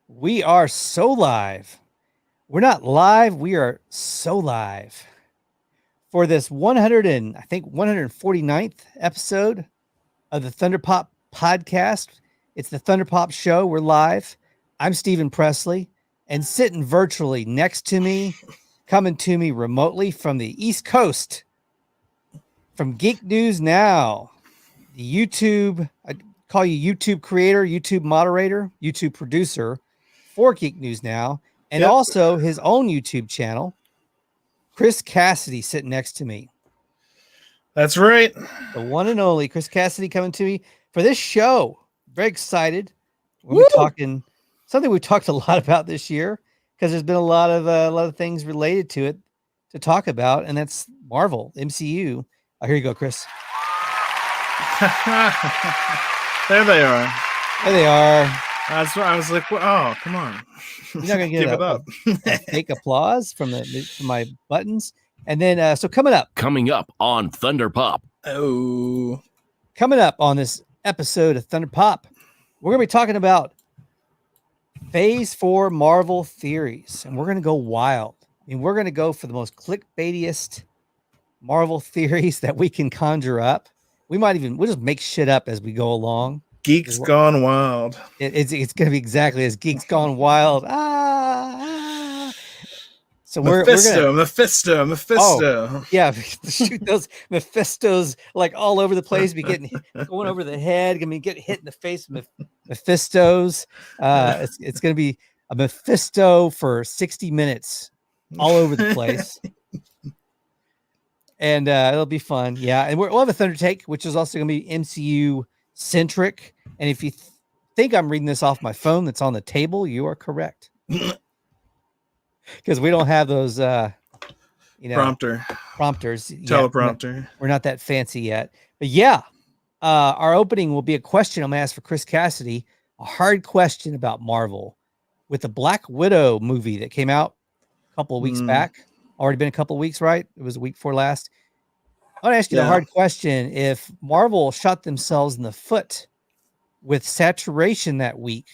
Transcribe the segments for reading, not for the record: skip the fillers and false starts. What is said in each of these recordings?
We are so live. We're not live. We are so live for this 149th episode of the Thunder Pop podcast. It's the Thunder Pop show. We're live. I'm Steven Presley, and sitting virtually next to me, coming to me remotely from the East Coast, from Geek News Now, the YouTube, I call you YouTube creator, YouTube moderator, YouTube producer for Geek News Now, and also his own YouTube channel, Chris Cassidy, sitting next to me. That's right. The one and only Chris Cassidy coming to me for this show. Very excited. We're talking something we've talked a lot about this year because there's been a lot of things related to it to talk about, and that's Marvel, MCU. Oh, here you go, Chris. There they are. There they are. That's what I was like. Oh, come on! You're not gonna get Give it up. a fake applause from my buttons. And then, so coming up on Thunder Pop. Oh, coming up on this episode of Thunder Pop, we're gonna be talking about Phase 4 Marvel theories, and we're gonna go wild. I mean, we're gonna go for the most clickbaitiest Marvel theories that we can conjure up. We'll just make shit up as we go along. Geeks gone wild. It's going to be exactly as Geeks Gone Wild. So Mephisto. Oh, yeah, shoot those Mephistos like all over the place. Be going over the head. Get hit in the face with Mephistos. It's going to be a Mephisto for 60 minutes, all over the place. And it'll be fun. Yeah, and we'll have a Thunder Take, which is also going to be MCU centric. And if you think I'm reading this off my phone that's on the table, you are correct. Because we don't have those, prompters. Teleprompter. We're not that fancy yet. But yeah, our opening will be a question I'm going to ask for Chris Cassidy, a hard question about Marvel with the Black Widow movie that came out a couple of weeks back. Already been a couple of weeks, right? It was a week before last. I want to ask you the hard question. If Marvel shot themselves in the foot with saturation that week,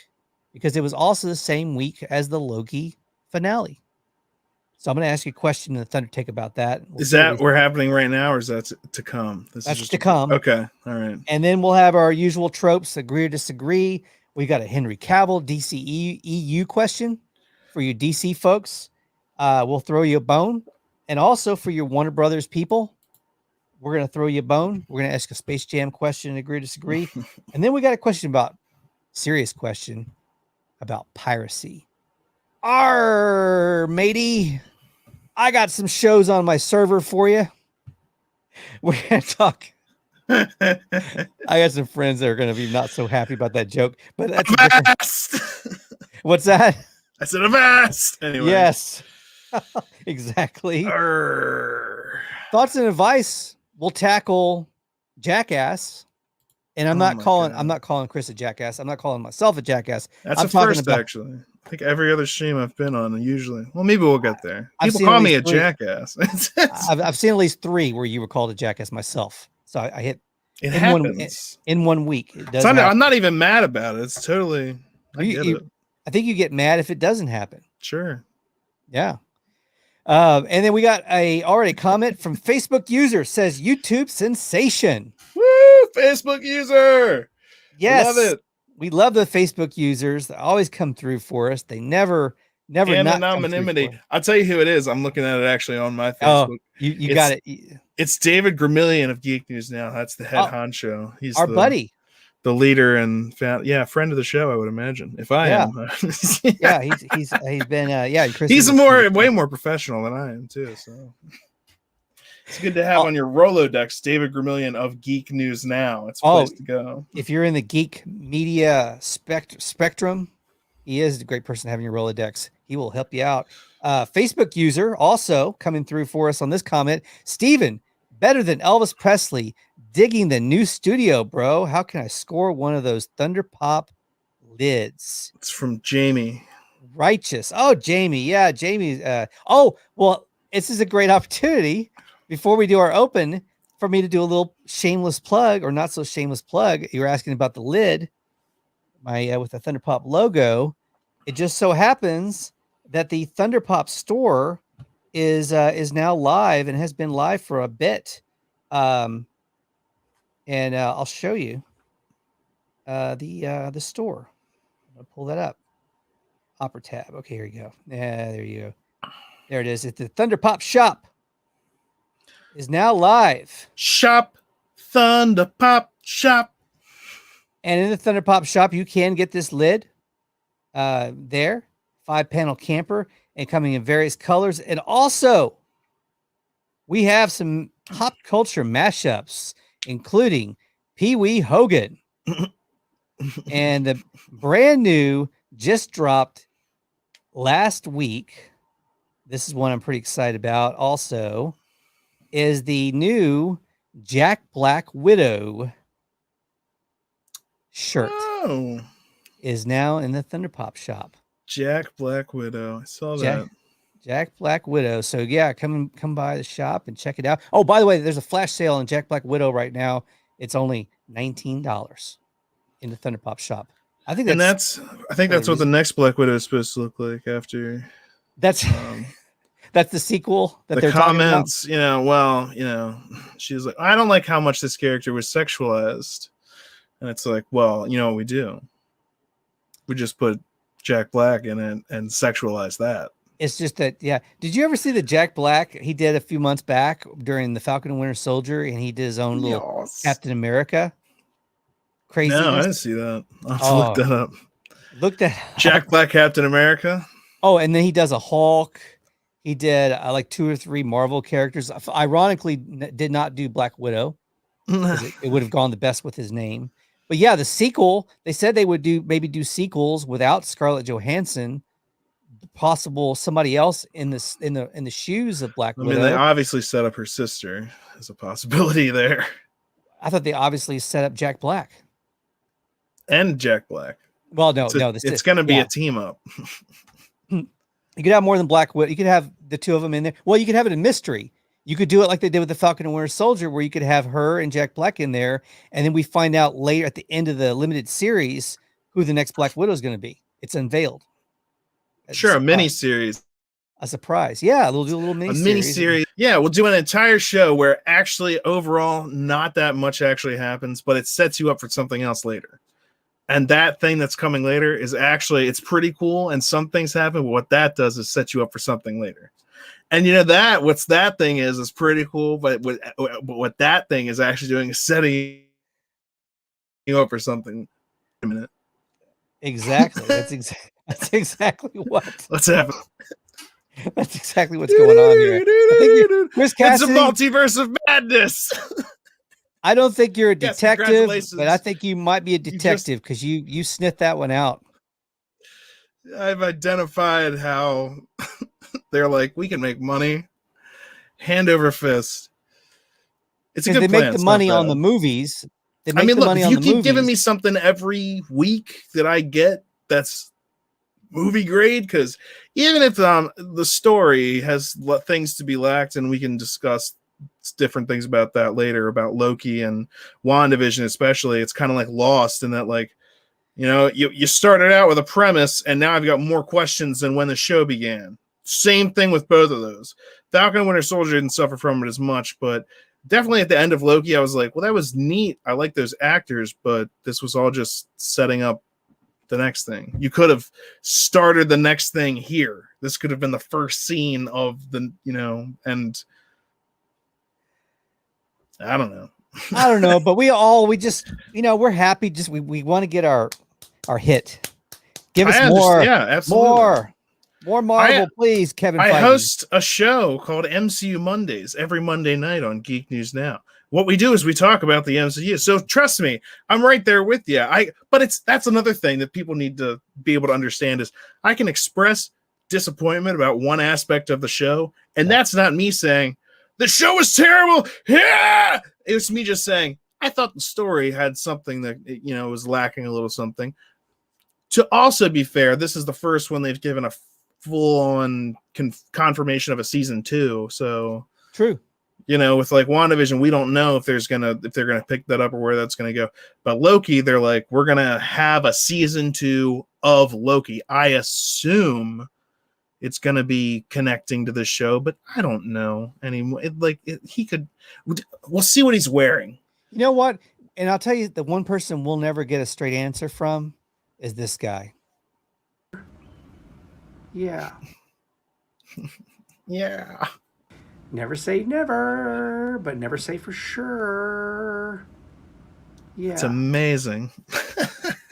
because it was also the same week as the Loki finale. So I'm going to ask you a question in the Thunder Take about that. Is that we're happening right now, or is that to come? That's just to come. Okay. All right. And then we'll have our usual tropes, agree or disagree. We got a Henry Cavill DC EU question for you DC folks. We'll throw you a bone. And also for your Warner Brothers people, we're going to throw you a bone. We're going to ask a Space Jam question, agree or disagree. And then we got a serious question about piracy. Matey, I got some shows on my server for you. We're going to talk. I got some friends that are going to be not so happy about that joke, but that's What's that? I said avast. Anyway. Yes. Exactly. Thoughts and advice. We'll tackle Jackass, and I'm not calling Chris a jackass. I'm not calling myself a jackass. That's first, actually. I think every other stream I've been on, usually. Well, maybe we'll get there. People call me a jackass. I've seen at least 3 where you were called a jackass myself. So I hit it happens in 1 week. I'm not even mad about it. It's totally. I think you get mad if it doesn't happen. Sure. Yeah. And then we got already comment from Facebook user, says YouTube sensation. Woo! Facebook user. Yes. Love it. We love the Facebook users. They always come through for us. They never anonymity. I'll tell you who it is. I'm looking at it actually on my Facebook. Oh, you got it. It's David Gramillion of Geek News Now. That's the head honcho. He's our buddy. The leader and friend of the show, I would imagine. If I am, he's been Chris. He's way more professional than I am too. So it's good to have on your Rolodex, David Gramillion of Geek News Now. It's a place to go. If you're in the geek media spectrum, he is a great person to have in your Rolodex. He will help you out. Facebook user also coming through for us on this comment. Steven, better than Elvis Presley. Digging the new studio, bro. How can I score one of those Thunder Pop lids? It's from Jamie. Righteous. Oh, Jamie. Yeah, Jamie. Well, this is a great opportunity before we do our open for me to do a little shameless plug, or not so shameless plug. You were asking about the lid, with the Thunder Pop logo. it just so happens that the Thunderpop store is now live and has been live for a bit. And I'll show you the store. I'll pull that up. Opera tab. Okay, here you go. Yeah, there you go. There it is. It's the Thunderpop shop is now live. Shop, Thunderpop shop. And in the Thunderpop shop, you can get this lid there, 5-panel camper, and coming in various colors. And also, we have some pop culture mashups, including Pee Wee Hogan. And the brand new, just dropped last week. This is one I'm pretty excited about. Also, is the new Jack Black Widow shirt. Oh, Is now in the Thunderpop shop. Jack Black Widow. I saw that. Jack Black Widow. So yeah, come by the shop and check it out. Oh, by the way, there's a flash sale on Jack Black Widow right now. It's only $19 in the Thunderpop shop. I think that's what the next Black Widow is supposed to look like after. That's that's the sequel that the they're comments, talking about. She's like, I don't like how much this character was sexualized. And it's like, well, you know what we do? We just put Jack Black in it and sexualize that. It's just that, yeah. Did you ever see the Jack Black he did a few months back during the Falcon and Winter Soldier, and he did his own little Captain America? Crazy. No, I didn't see that. I'll have to look that up. Look that Jack Black Captain America. Oh, and then he does a Hulk. He did like 2 or 3 Marvel characters. Ironically, did not do Black Widow. It would have gone the best with his name. But yeah, the sequel, they said they would do sequels without Scarlett Johansson, possible somebody else in the shoes of Black Widow. I mean, they obviously set up her sister as a possibility there. I thought they obviously set up Jack Black. And Jack Black. Well, no, it's going to be a team up. You could have more than Black Widow. You could have the 2 of them in there. Well, you could have it in mystery. You could do it like they did with the Falcon and Winter Soldier, where you could have her and Jack Black in there, and then we find out later at the end of the limited series who the next Black Widow is going to be. It's unveiled. Sure, a mini series. A surprise. Yeah, we'll do a little mini series. Yeah, we'll do an entire show where actually overall not that much actually happens, but it sets you up for something else later. And that thing that's coming later is actually, it's pretty cool. And some things happen, but what that does is set you up for something later. And what's that thing is pretty cool. But what that thing is actually doing is setting you up for something. A minute. Exactly. That's exactly what's happening. That's exactly what's going on here. Chris Cassidy, it's a multiverse of madness. I don't think you're a detective, but I think you might be a detective because you sniffed that one out. I've identified how they're like, we can make money hand over fist. It's a good plan. They make the money on the movies. Look, if you keep giving me something every week that I get that's movie grade, because even if the story has things to be lacked, and we can discuss different things about that later, about Loki and WandaVision especially, it's kind of like Lost in that, like, you started out with a premise and now I've got more questions than when the show began. Same thing with both of those. Falcon and Winter Soldier didn't suffer from it as much, but definitely at the end of Loki, I was like, well, that was neat. I like those actors, but this was all just setting up the next thing. You could have started the next thing here. This could have been the first scene of the, and I don't know, but we just, we're happy. Just, we want to get our hit. Give us more. Yeah, absolutely. More Marvel, please, Kevin Feige. I host a show called MCU Mondays every Monday night on Geek News Now. What we do is we talk about the MCU. So trust me, I'm right there with you. But that's another thing that people need to be able to understand is I can express disappointment about one aspect of the show, and that's not me saying the show is terrible. Yeah, it was me just saying I thought the story had something that was lacking a little something. To also be fair, this is the first one they've given a full-on confirmation of a season 2. So true. You know, with like WandaVision, we don't know if they're gonna pick that up or where that's gonna go. But Loki, they're like, we're gonna have a season 2 of Loki. I assume it's gonna be connecting to the show, but I don't know anymore. We'll see what he's wearing. You know what? And I'll tell you, the one person we'll never get a straight answer from is this guy. Yeah. Yeah. Never say never, but never say for sure. Yeah. It's amazing.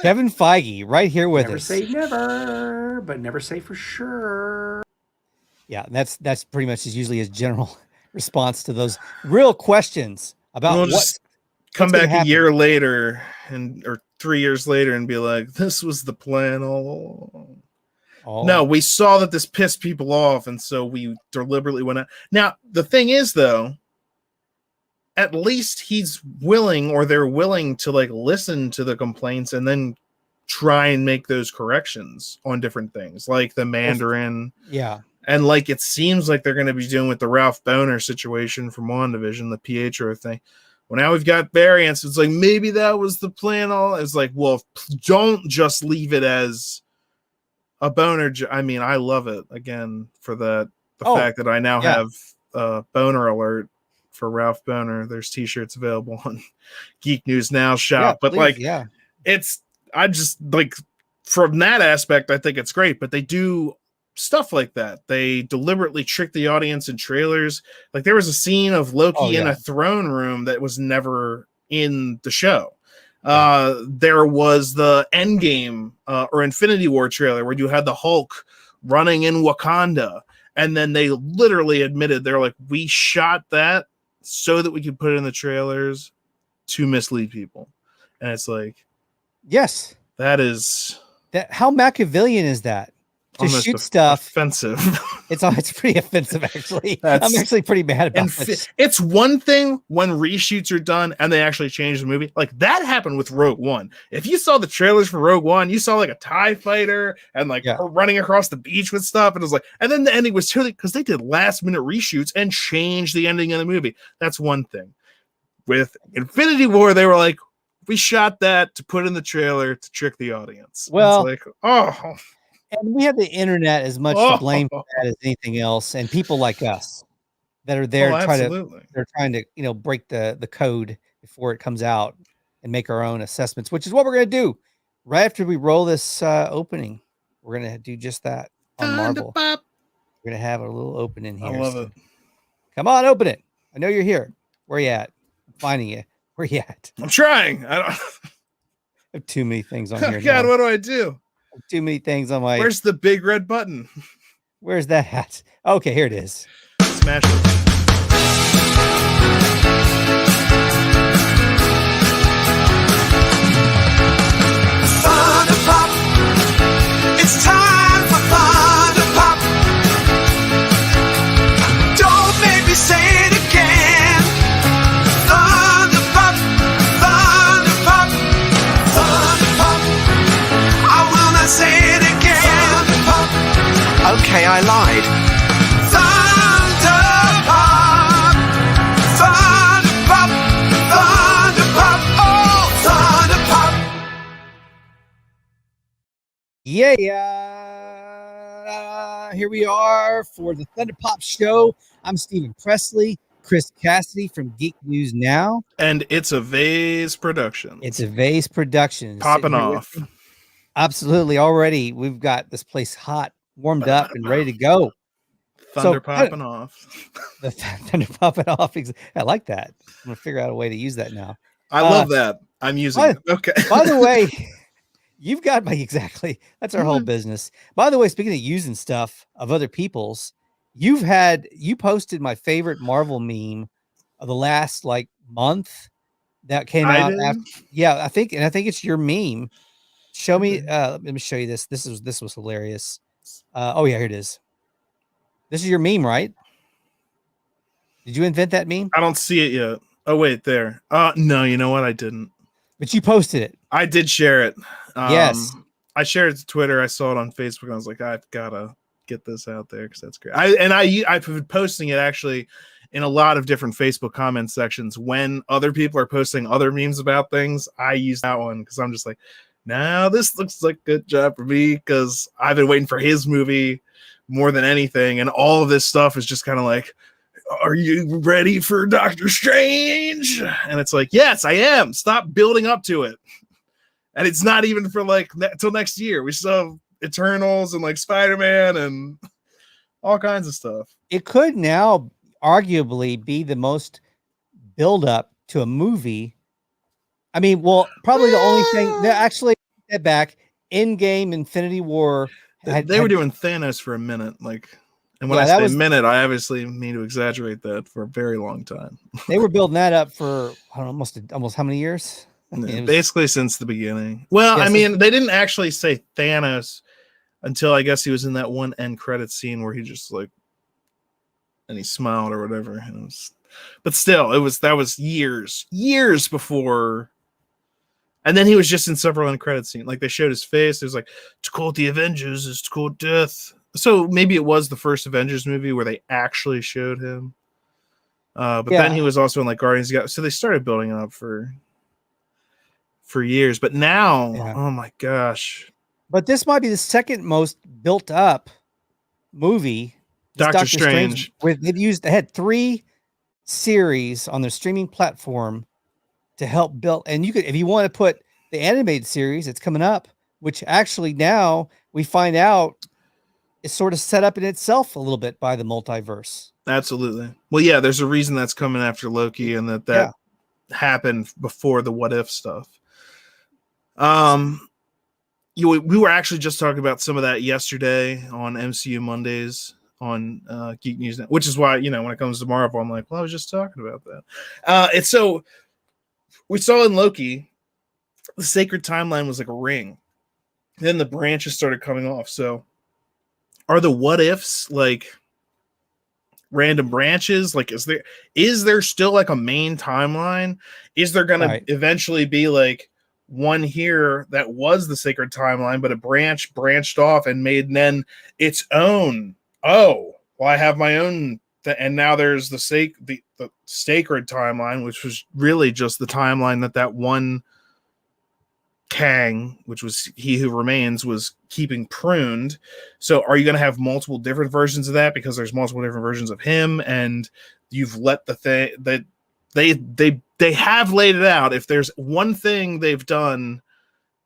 Kevin Feige, right here with never us. Never say never, but never say for sure. Yeah, that's pretty much usually his general response to those real questions about just come back a year later or 3 years later and be like, this was the plan all along. Oh. No, we saw that this pissed people off, and so we deliberately went out. Now, the thing is, though, at least he's willing, or they're willing to like listen to the complaints and then try and make those corrections on different things, like the Mandarin. Yeah. And like it seems like they're going to be doing with the Ralph Boner situation from WandaVision, the Pietro thing. Well, now we've got variants. It's like maybe that was the plan. It's like, well, don't just leave it as a boner. I mean, I love it again for the fact that I now have boner alert for Ralph Boner. There's t-shirts available on Geek News Now shop. But I just like from that aspect, I think it's great. But they do stuff like that. They deliberately trick the audience in trailers. Like there was a scene of Loki in a throne room that was never in the show. There was the Endgame or Infinity War trailer where you had the Hulk running in Wakanda, and then they literally admitted they're like, we shot that so that we could put it in the trailers to mislead people. And it's like, yes, that is how Machiavellian is that? To shoot stuff offensive. It's pretty offensive, actually. I'm actually pretty mad about this. It's one thing when reshoots are done and they actually change the movie. Like that happened with Rogue One. If you saw the trailers for Rogue One, you saw like a TIE fighter and like her running across the beach with stuff. And it was like, and then the ending was totally because they did last minute reshoots and changed the ending of the movie. That's one thing. With Infinity War, they were like, we shot that to put in the trailer to trick the audience. Well, it's like, oh. And we have the internet as much to blame for that as anything else, and people like us that are there they're trying to break the code before it comes out and make our own assessments, which is what we're going to do right after we roll this opening. We're going to do just that on Marvel. We're going to have a little opening here. I love it. Come on, open it. I know you're here. Where you at? I'm finding you. Where you at? I'm trying. I have too many things on here. God, what do I do? Too many things on my. Where's the big red button? Where's that at? Okay, here it is. Smash it. Thunder Pop. It's time for Thunder Pop. Don't make me say it again. Thunder Pop. Thunder Pop. Thunder Pop. I will not say it again. Thunder Pop. Okay, I lied. Thunder Pop. Thunder Pop. Thunder Pop. Oh, Thunder Pop. Here we are for the Thunder Pop Show. I'm Steven Presley, Chris Cassidy from Geek News Now. And it's a Vase production. It's a Vase production. Popping off. Absolutely. Already we've got this place hot, warmed up, and ready to go. Thunder popping off. The thunder popping off. I like that. I'm going to figure out a way to use that now. I love that. I'm using it. Okay. By the way, you've got exactly. That's our whole business. By the way, speaking of using stuff of other people's, you posted my favorite Marvel meme of the last month that came out after. Yeah, I think it's your meme. Show me. Let me show you this. This was hilarious. Oh yeah, here it is. This is your meme, right? Did you invent that meme? I don't see it yet. Oh wait, there. No, you know what? I didn't. But you posted it. I did share it. Yes. I shared it to Twitter. I saw it on Facebook. And I was like, I've gotta get this out there because that's great. I've been posting it actually in a lot of different Facebook comment sections. When other people are posting other memes about things, I use that one because I'm just like, now this looks like a good job for me because I've been waiting for his movie more than anything, and all of this stuff is just kind of like, are you ready for Doctor Strange? And it's like, yes, I am. Stop building up to it. And it's not even for like till next year. We still have Eternals and like Spider-Man and all kinds of stuff. It could now arguably be the most build up to a movie. I mean, well, probably the only thing that actually get back Endgame, Infinity War. They were doing Thanos for a minute, like, and when I say minute, I obviously mean to exaggerate that for a very long time. They were building that up for I don't know, almost how many years? Basically since the beginning. Well, yeah, I mean, they didn't actually say Thanos until I guess he was in that one end credit scene where he just like, and he smiled or whatever. But still, that was years before. And then he was just in several end credit scenes. Like they showed his face. It was like, to quote the Avengers is to quote death. So maybe it was the first Avengers movie where they actually showed him. But then he was also in like Guardians of the Galaxy. So they started building it up for years. But now, oh my gosh. But this might be the second most built up movie. Doctor Strange. They had 3 series on their streaming platform to help build. And you could, if you want to put the animated series, it's coming up, which actually now we find out is sort of set up in itself a little bit by the multiverse. Absolutely. Well, yeah, there's a reason that's coming after Loki and that happened before the what if stuff. We were actually just talking about some of that yesterday on MCU Mondays on Geek News Now, which is why, when it comes to Marvel, I'm like, well, I was just talking about that. It's so we saw in Loki, the sacred timeline was like a ring. Then the branches started coming off. So are the what ifs like random branches? Like, is there still like a main timeline? Is there going to eventually be like one here that was the sacred timeline, but a branch branched off and made then its own? Oh, well, I have my own. And now there's the sacred timeline, which was really just the timeline that one Kang, which was He Who Remains, was keeping pruned. So are you going to have multiple different versions of that because there's multiple different versions of him, and you've let the thing that they have laid it out. If there's one thing they've done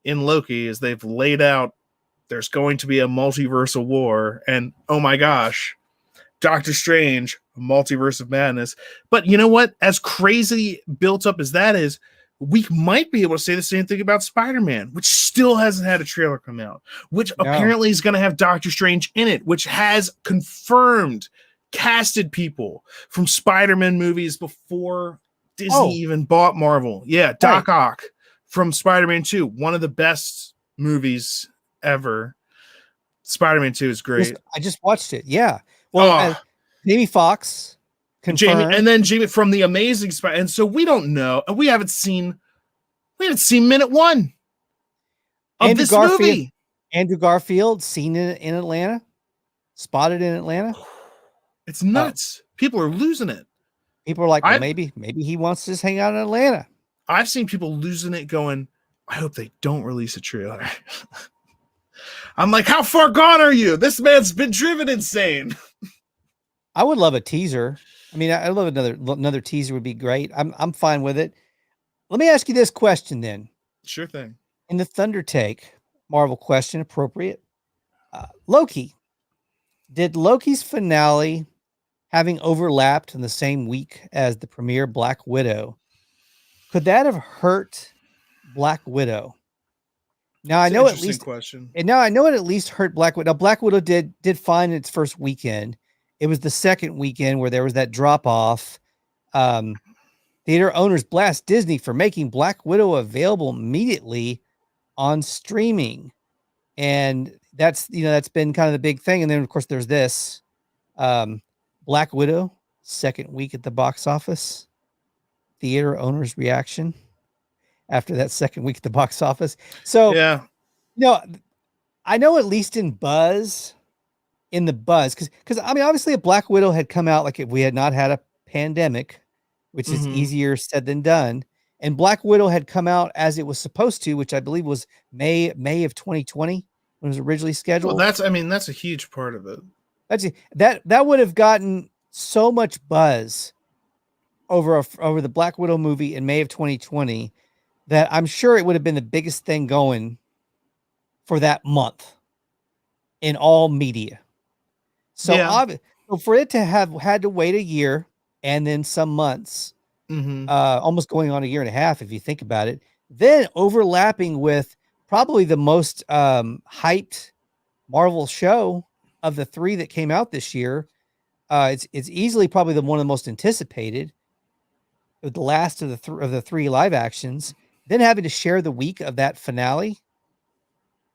in Loki is they've laid out there's going to be a multiversal war, and oh my gosh, Doctor Strange, multiverse of madness. But you know what? As crazy built up as that is, we might be able to say the same thing about Spider-Man, which still hasn't had a trailer come out, which apparently is going to have Doctor Strange in it, which has confirmed casted people from Spider-Man movies before Disney even bought Marvel. Yeah, Doc Ock from Spider-Man 2, one of the best movies ever. Spider-Man 2 is great. I just watched it. Yeah. Well, Jamie Foxx, Jamie from the Amazing Spider, and so we don't know, and we haven't seen minute 1 of this movie. Andrew Garfield seen in Atlanta, spotted in Atlanta. It's nuts. People are losing it. People are like, well, maybe he wants to just hang out in Atlanta. I've seen people losing it, going, I hope they don't release a trailer. I'm like, how far gone are you? This man's been driven insane. I would love a teaser. I mean, I love another teaser would be great. I'm fine with it. Let me ask you this question then. Sure thing. In the Thunder Take, Marvel question, appropriate. Loki. Did Loki's finale, having overlapped in the same week as the premiere Black Widow, could that have hurt Black Widow? Now I know at least question. And now I know it at least hurt Black Widow. Now, Black Widow did fine its first weekend. It was the second weekend where there was that drop off. Theater owners blast Disney for making Black Widow available immediately on streaming, and that's been kind of the big thing. And then of course there's this Black Widow second week at the box office. Theater owners' reaction after that second week at the box office. So yeah, I know at least in buzz, in the buzz, because I mean, obviously, a Black Widow had come out like if we had not had a pandemic, which is easier said than done. And Black Widow had come out as it was supposed to, which I believe was May of 2020 when it was originally scheduled. Well, that's a huge part of it. That would have gotten so much buzz over the Black Widow movie in May of 2020 that I'm sure it would have been the biggest thing going for that month in all media. So, so for it to have had to wait a year and then some months, almost going on a year and a half, if you think about it, then overlapping with probably the most hyped Marvel show of the 3 that came out this year. It's easily probably one of the most anticipated, the last of the 3 live actions. Then having to share the week of that finale,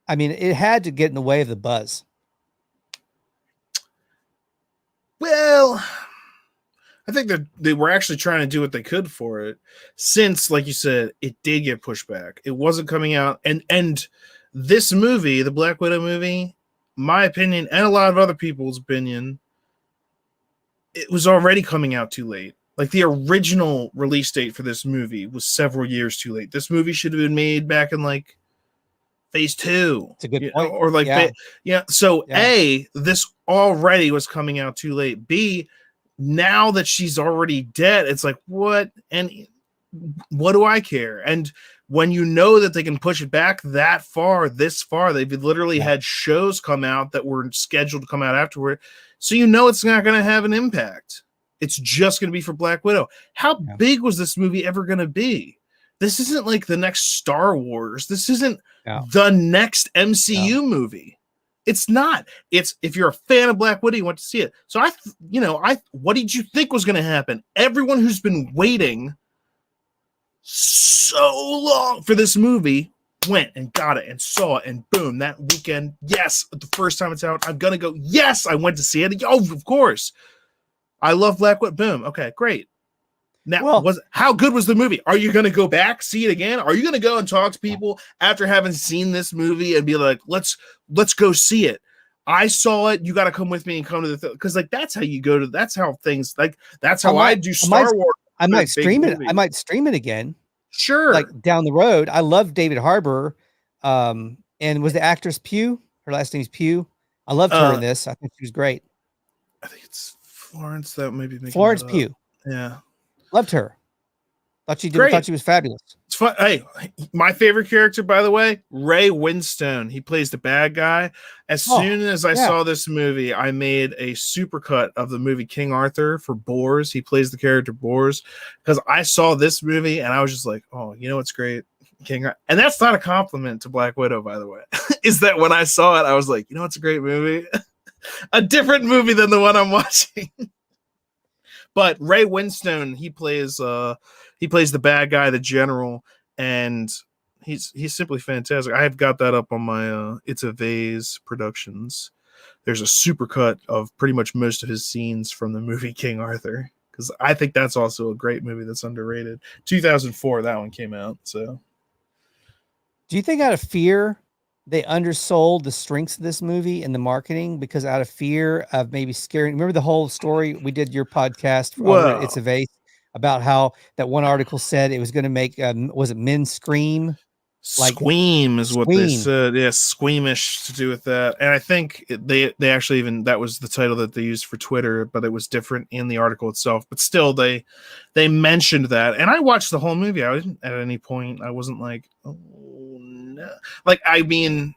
I mean, it had to get in the way of the buzz. Well, I think that they were actually trying to do what they could for it, since, like you said, it did get pushed back. It wasn't coming out, and this movie, the Black Widow movie, my opinion, and a lot of other people's opinion, it was already coming out too late. Like, the original release date for this movie was several years too late. This movie should have been made back in like phase 2. It's a good point. Or like, So A, this already was coming out too late. B, now that she's already dead, it's like, what? And what do I care? And when you know that they can push it back that far, this far, they've literally had shows come out that were scheduled to come out afterward. So you know it's not going to have an impact. It's just going to be for Black Widow. How big was this movie ever going to be? This isn't like the next Star Wars. This isn't the next MCU movie. It's not. It's, if you're a fan of Black Widow, you want to see it. So what did you think was going to happen? Everyone who's been waiting so long for this movie went and got it and saw it, and boom, that weekend, yes, the first time it's out, I'm going to go, yes, I went to see it. Oh, of course. I love Black Widow. Boom. Okay, great. Now, how good was the movie? Are you going to go back, see it again? Are you going to go and talk to people after having seen this movie and be like, let's go see it? I saw it. You got to come with me and come to the because like that's how you go to. That's how things like that's how I do Star Wars. I might stream it. I might stream it again. Sure. Like down the road. I love David Harbour. And was the actress Pugh? Her last name's Pugh. I loved her in this. I think she was great. I think it's Florence. That maybe Florence Pugh. Yeah. Loved her. Thought she was fabulous. It's fun. Hey, my favorite character, by the way, Ray Winstone. He plays the bad guy. As soon as I saw this movie, I made a supercut of the movie King Arthur for Bors. He plays the character Bors because I saw this movie and I was just like, oh, you know what's great? King Arthur. And that's not a compliment to Black Widow, by the way. Is that when I saw it, I was like, you know what's a great movie? A different movie than the one I'm watching. But Ray Winstone, he plays the bad guy, the general, and he's simply fantastic. I have got that up on my It's a Vase Productions. There's a supercut of pretty much most of his scenes from the movie King Arthur, because I think that's also a great movie that's underrated. 2004, that one came out. So, do you think out of fear they undersold the strengths of this movie in the marketing, because out of fear of maybe scaring? Remember the whole story we did your podcast It's a Vase about how that one article said it was going to make was it men scream? Like Squeam is what they said. Yeah, squeamish to do with that. And I think they actually even, that was the title that they used for Twitter, but it was different in the article itself. But still, they mentioned that. And I watched the whole movie. I didn't at any point, I wasn't like, oh no. Like, I mean,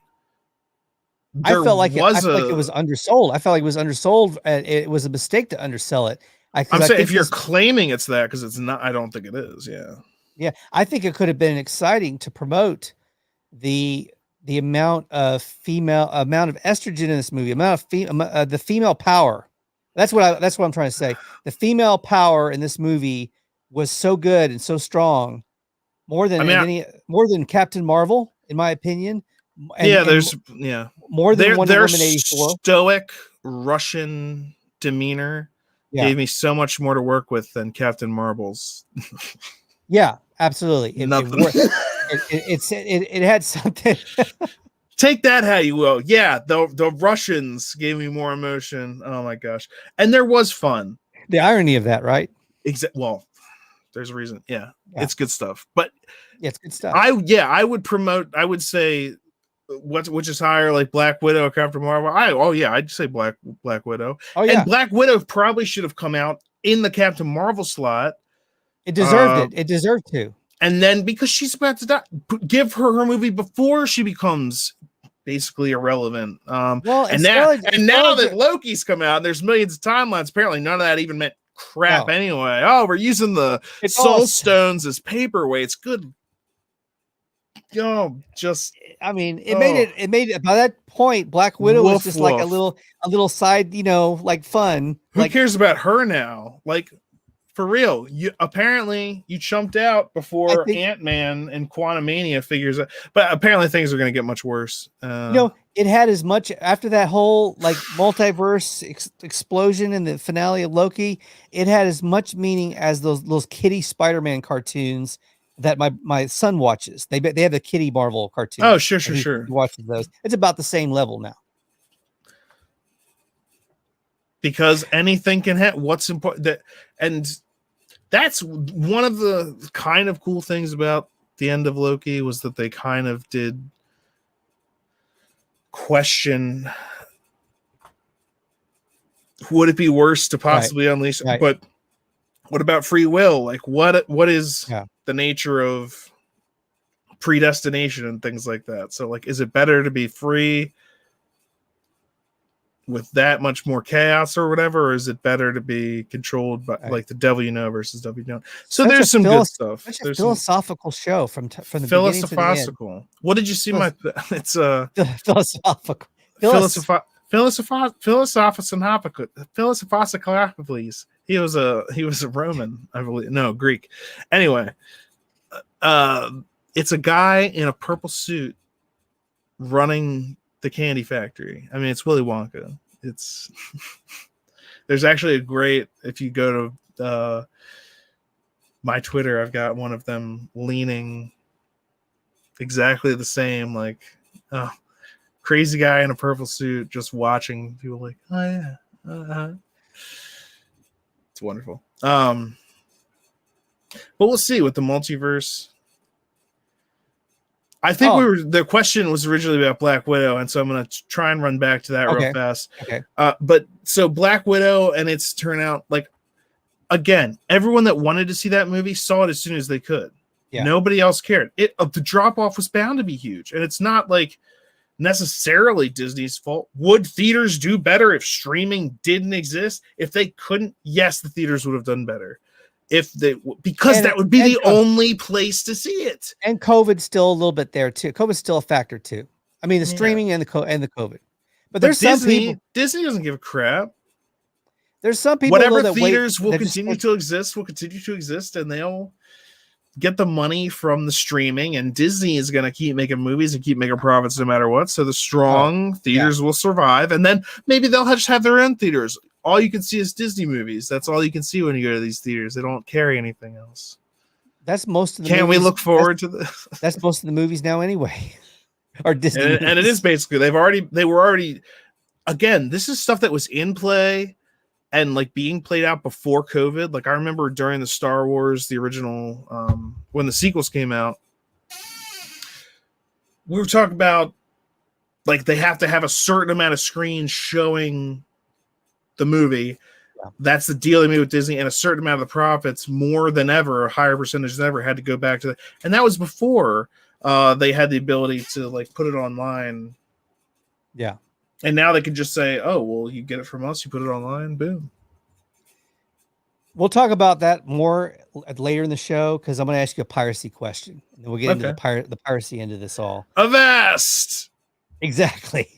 I felt like it was undersold. I felt like it was undersold. It was a mistake to undersell it. I'm saying if you're claiming it's that, because it's not, I don't think it is. Yeah. Yeah. I think it could have been exciting to promote the amount of estrogen in this movie, the female power. That's what I'm trying to say. The female power in this movie was so good and so strong, more than Captain Marvel, in my opinion. More than Wonder Woman 84. Stoic Russian demeanor gave me so much more to work with than Captain Marvel's. Yeah, absolutely. It had something. Take that how you will. Yeah, the Russians gave me more emotion. Oh my gosh. And there was fun. The irony of that, right? Well, there's a reason. Yeah, it's good stuff. But yeah, it's good stuff. I would say which is higher, like Black Widow or Captain Marvel. I'd say Black Widow. Oh yeah. And Black Widow probably should have come out in the Captain Marvel slot. It deserved it. It deserved to. And then because she's about to die, give her movie before she becomes basically irrelevant. Now that Loki's come out, and there's millions of timelines. Apparently, none of that even meant crap anyway. Oh, we're using the soul stones as paperweights. Good. It made it by that point. Black Widow was just like a little side, like fun. Who cares about her now? Like, for real, you chumped out before Ant-Man and Quantumania figures out, but apparently things are going to get much worse. It had as much after that whole like multiverse explosion in the finale of Loki. It had as much meaning as those kitty Spider-Man cartoons that my son watches. They have the kitty Marvel cartoon. Oh, sure. He watches those. It's about the same level now. Because anything can happen. What's important that's one of the kind of cool things about the end of Loki was that they kind of did question, would it be worse to possibly unleash? Right. But what about free will? Like what is the nature of predestination and things like that? So like, is it better to be free with that much more chaos or whatever, or is it better to be controlled by like the devil you know versus devil you don't? So there's some good stuff. There's a philosophical show from the beginning to the end. What did you see? It's philosophical. Philosophically. He was a Roman, I believe. No, Greek. Anyway, it's a guy in a purple suit running the candy factory. I mean, it's Willy Wonka. It's there's actually a great, if you go to my Twitter, I've got one of them leaning exactly the same, like crazy guy in a purple suit just watching people like, oh yeah, it's wonderful. But we'll see with the multiverse. I think the question was originally about Black Widow, and so I'm going to try and run back to that real fast. Okay. But so Black Widow and its turnout, like, again, everyone that wanted to see that movie saw it as soon as they could. Yeah. Nobody else cared. The drop off was bound to be huge, and it's not like necessarily Disney's fault. Would theaters do better if streaming didn't exist? If they couldn't, yes, the theaters would have done better. That would be the only place to see it. And COVID's still a little bit there too. COVID's still a factor too. I mean, the streaming and the COVID. But there's some people. Disney doesn't give a crap. There's some people. Whatever theaters will continue to exist, and they'll get the money from the streaming. And Disney is going to keep making movies and keep making profits no matter what. So the strong theaters will survive, and then maybe they'll just have their own theaters. All you can see is Disney movies. That's all you can see when you go to these theaters. They don't carry anything else. That's most of the movies. We look forward to this? That's most of the movies now anyway. Or Disney and it is basically they were already again, this is stuff that was in play and like being played out before COVID. Like I remember during the Star Wars, the original when the sequels came out, we were talking about like they have to have a certain amount of screens showing the movie. That's the deal they made with Disney, and a certain amount of the profits, more than ever, a higher percentage than ever, had to go back to that. And that was before they had the ability to like put it online. Yeah. And now they can just say, oh, well, you get it from us, you put it online, boom. We'll talk about that more later in the show because I'm going to ask you a piracy question. And then we'll get into the piracy end of this all. Avast! Exactly.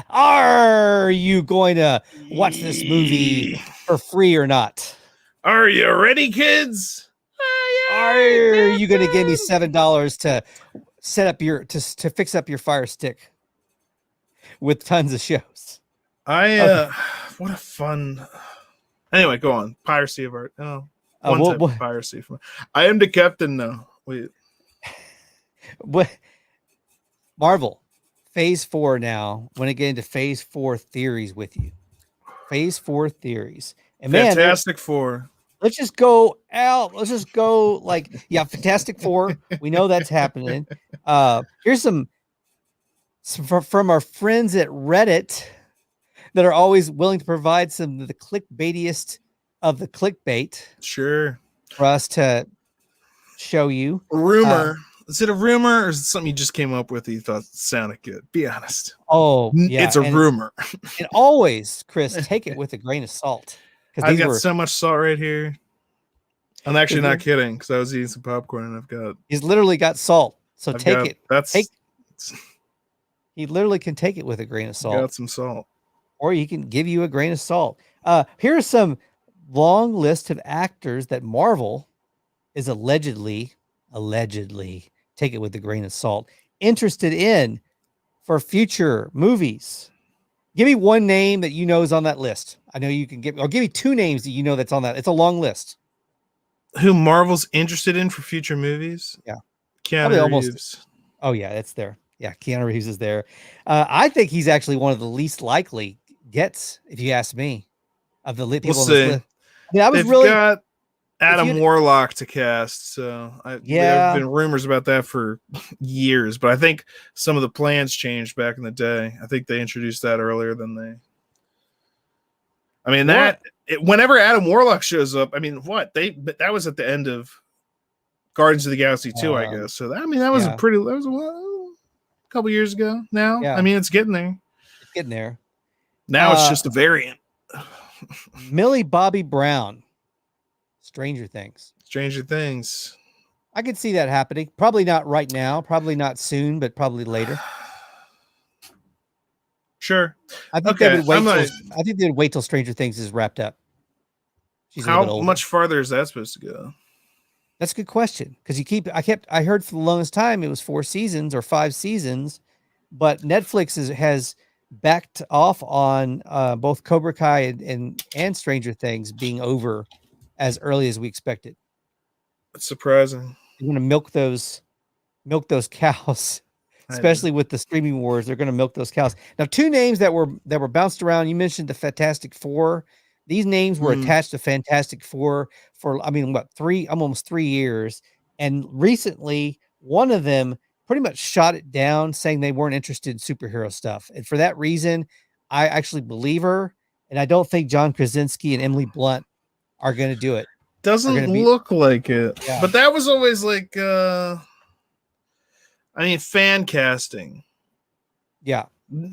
Are you going to watch this movie for free or not? Are you ready, kids? Are you going to give me $7 to set up to fix up your Fire Stick with tons of shows? What a fun. Anyway, go on. Piracy of art. Oh, type of piracy. I am the captain now. Wait. What? Marvel. phase 4 now. I want to get into phase 4 theories with you. Phase 4 theories. And man, Fantastic Four. let's just go out. Let's just go like, yeah, Fantastic Four. We know that's happening. Here's some from our friends at Reddit that are always willing to provide some of the clickbaitiest of the clickbait. Sure. For us to show you. Rumor. Is it a rumor or is it something you just came up with that you thought sounded good? Be honest. Oh, yeah. It's a rumor. And always, Chris, take it with a grain of salt. I've got so much salt right here. I'm actually not kidding because I was eating some popcorn and he's literally got salt. So take it. He literally can take it with a grain of salt. Got some salt. Or he can give you a grain of salt. Here's some long list of actors that Marvel is allegedly, take it with a grain of salt, interested in for future movies. Give me one name that you know is on that list. I know you can give me 2 names that you know that's on that. It's a long list. Who Marvel's interested in for future movies? Yeah. Keanu Reeves. Oh, yeah, that's there. Yeah, Keanu Reeves is there. I think he's actually one of the least likely gets, if you ask me, of the people on this list. Yeah, They've got Adam Warlock to cast, so there have been rumors about that for years, but I think some of the plans changed back in the day. I think they introduced that earlier than they. I mean, whenever Adam Warlock shows up, I mean, that was at the end of Guardians of the Galaxy 2, I guess. So that was a couple years ago now. Yeah. I mean, it's getting there. It's getting there. Now it's just a variant. Millie Bobby Brown. Stranger Things. I could see that happening. Probably not right now. Probably not soon, but probably later. Sure. I think they would wait. I think they'd wait till Stranger Things is wrapped up. How much farther is that supposed to go? That's a good question. Because I heard for the longest time it was 4 seasons or 5 seasons, but Netflix has backed off on both Cobra Kai and Stranger Things being over as early as we expected. It's surprising. You're going to milk those cows, especially with the streaming wars. They're going to milk those cows. Now, 2 names that were bounced around. You mentioned the Fantastic Four. These names were attached to Fantastic Four for almost 3 years. And recently, one of them pretty much shot it down, saying they weren't interested in superhero stuff. And for that reason, I actually believe her. And I don't think John Krasinski and Emily Blunt are going to do it. Doesn't look like it. Yeah. But that was always like, fan casting. Yeah.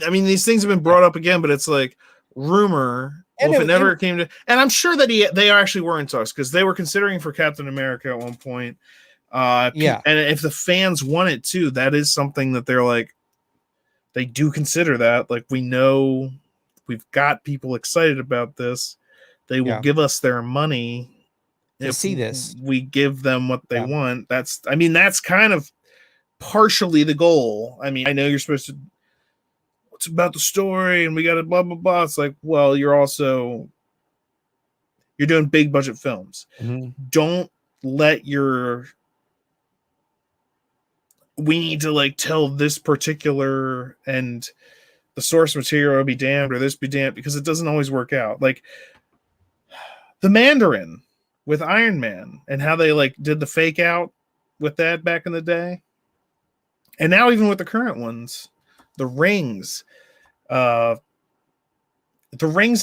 I mean, these things have been brought up again, but it's like rumor. And if it never came to, and I'm sure that they actually were in talks because they were considering for Captain America at one point. And if the fans want it too, that is something that they're like, they do consider that. Like, we know we've got people excited about this. They will give us their money to see this. We give them what they want. That's kind of partially the goal. I mean, I know you're supposed to, it's about the story and we got to blah, blah, blah. It's like, well, you're doing big budget films. Mm-hmm. Don't let we need to tell this particular and the source material will be damned or this be damned, because it doesn't always work out. Like the Mandarin with Iron Man and how they did the fake out with that back in the day. And now even with the current ones, the rings in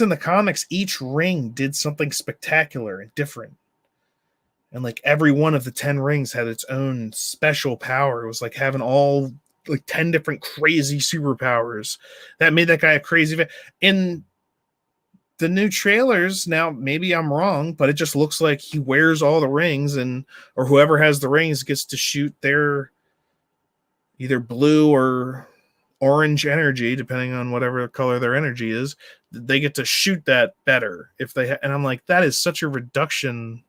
the comics, each ring did something spectacular and different. And every one of the 10 rings had its own special power. It was like having all 10 different crazy superpowers that made that guy a crazy. In the new trailers, now maybe I'm wrong, but it just looks like he wears all the rings, or whoever has the rings gets to shoot their either blue or orange energy, depending on whatever color their energy is. They get to shoot that better if they. And I'm like, that is such a reduction.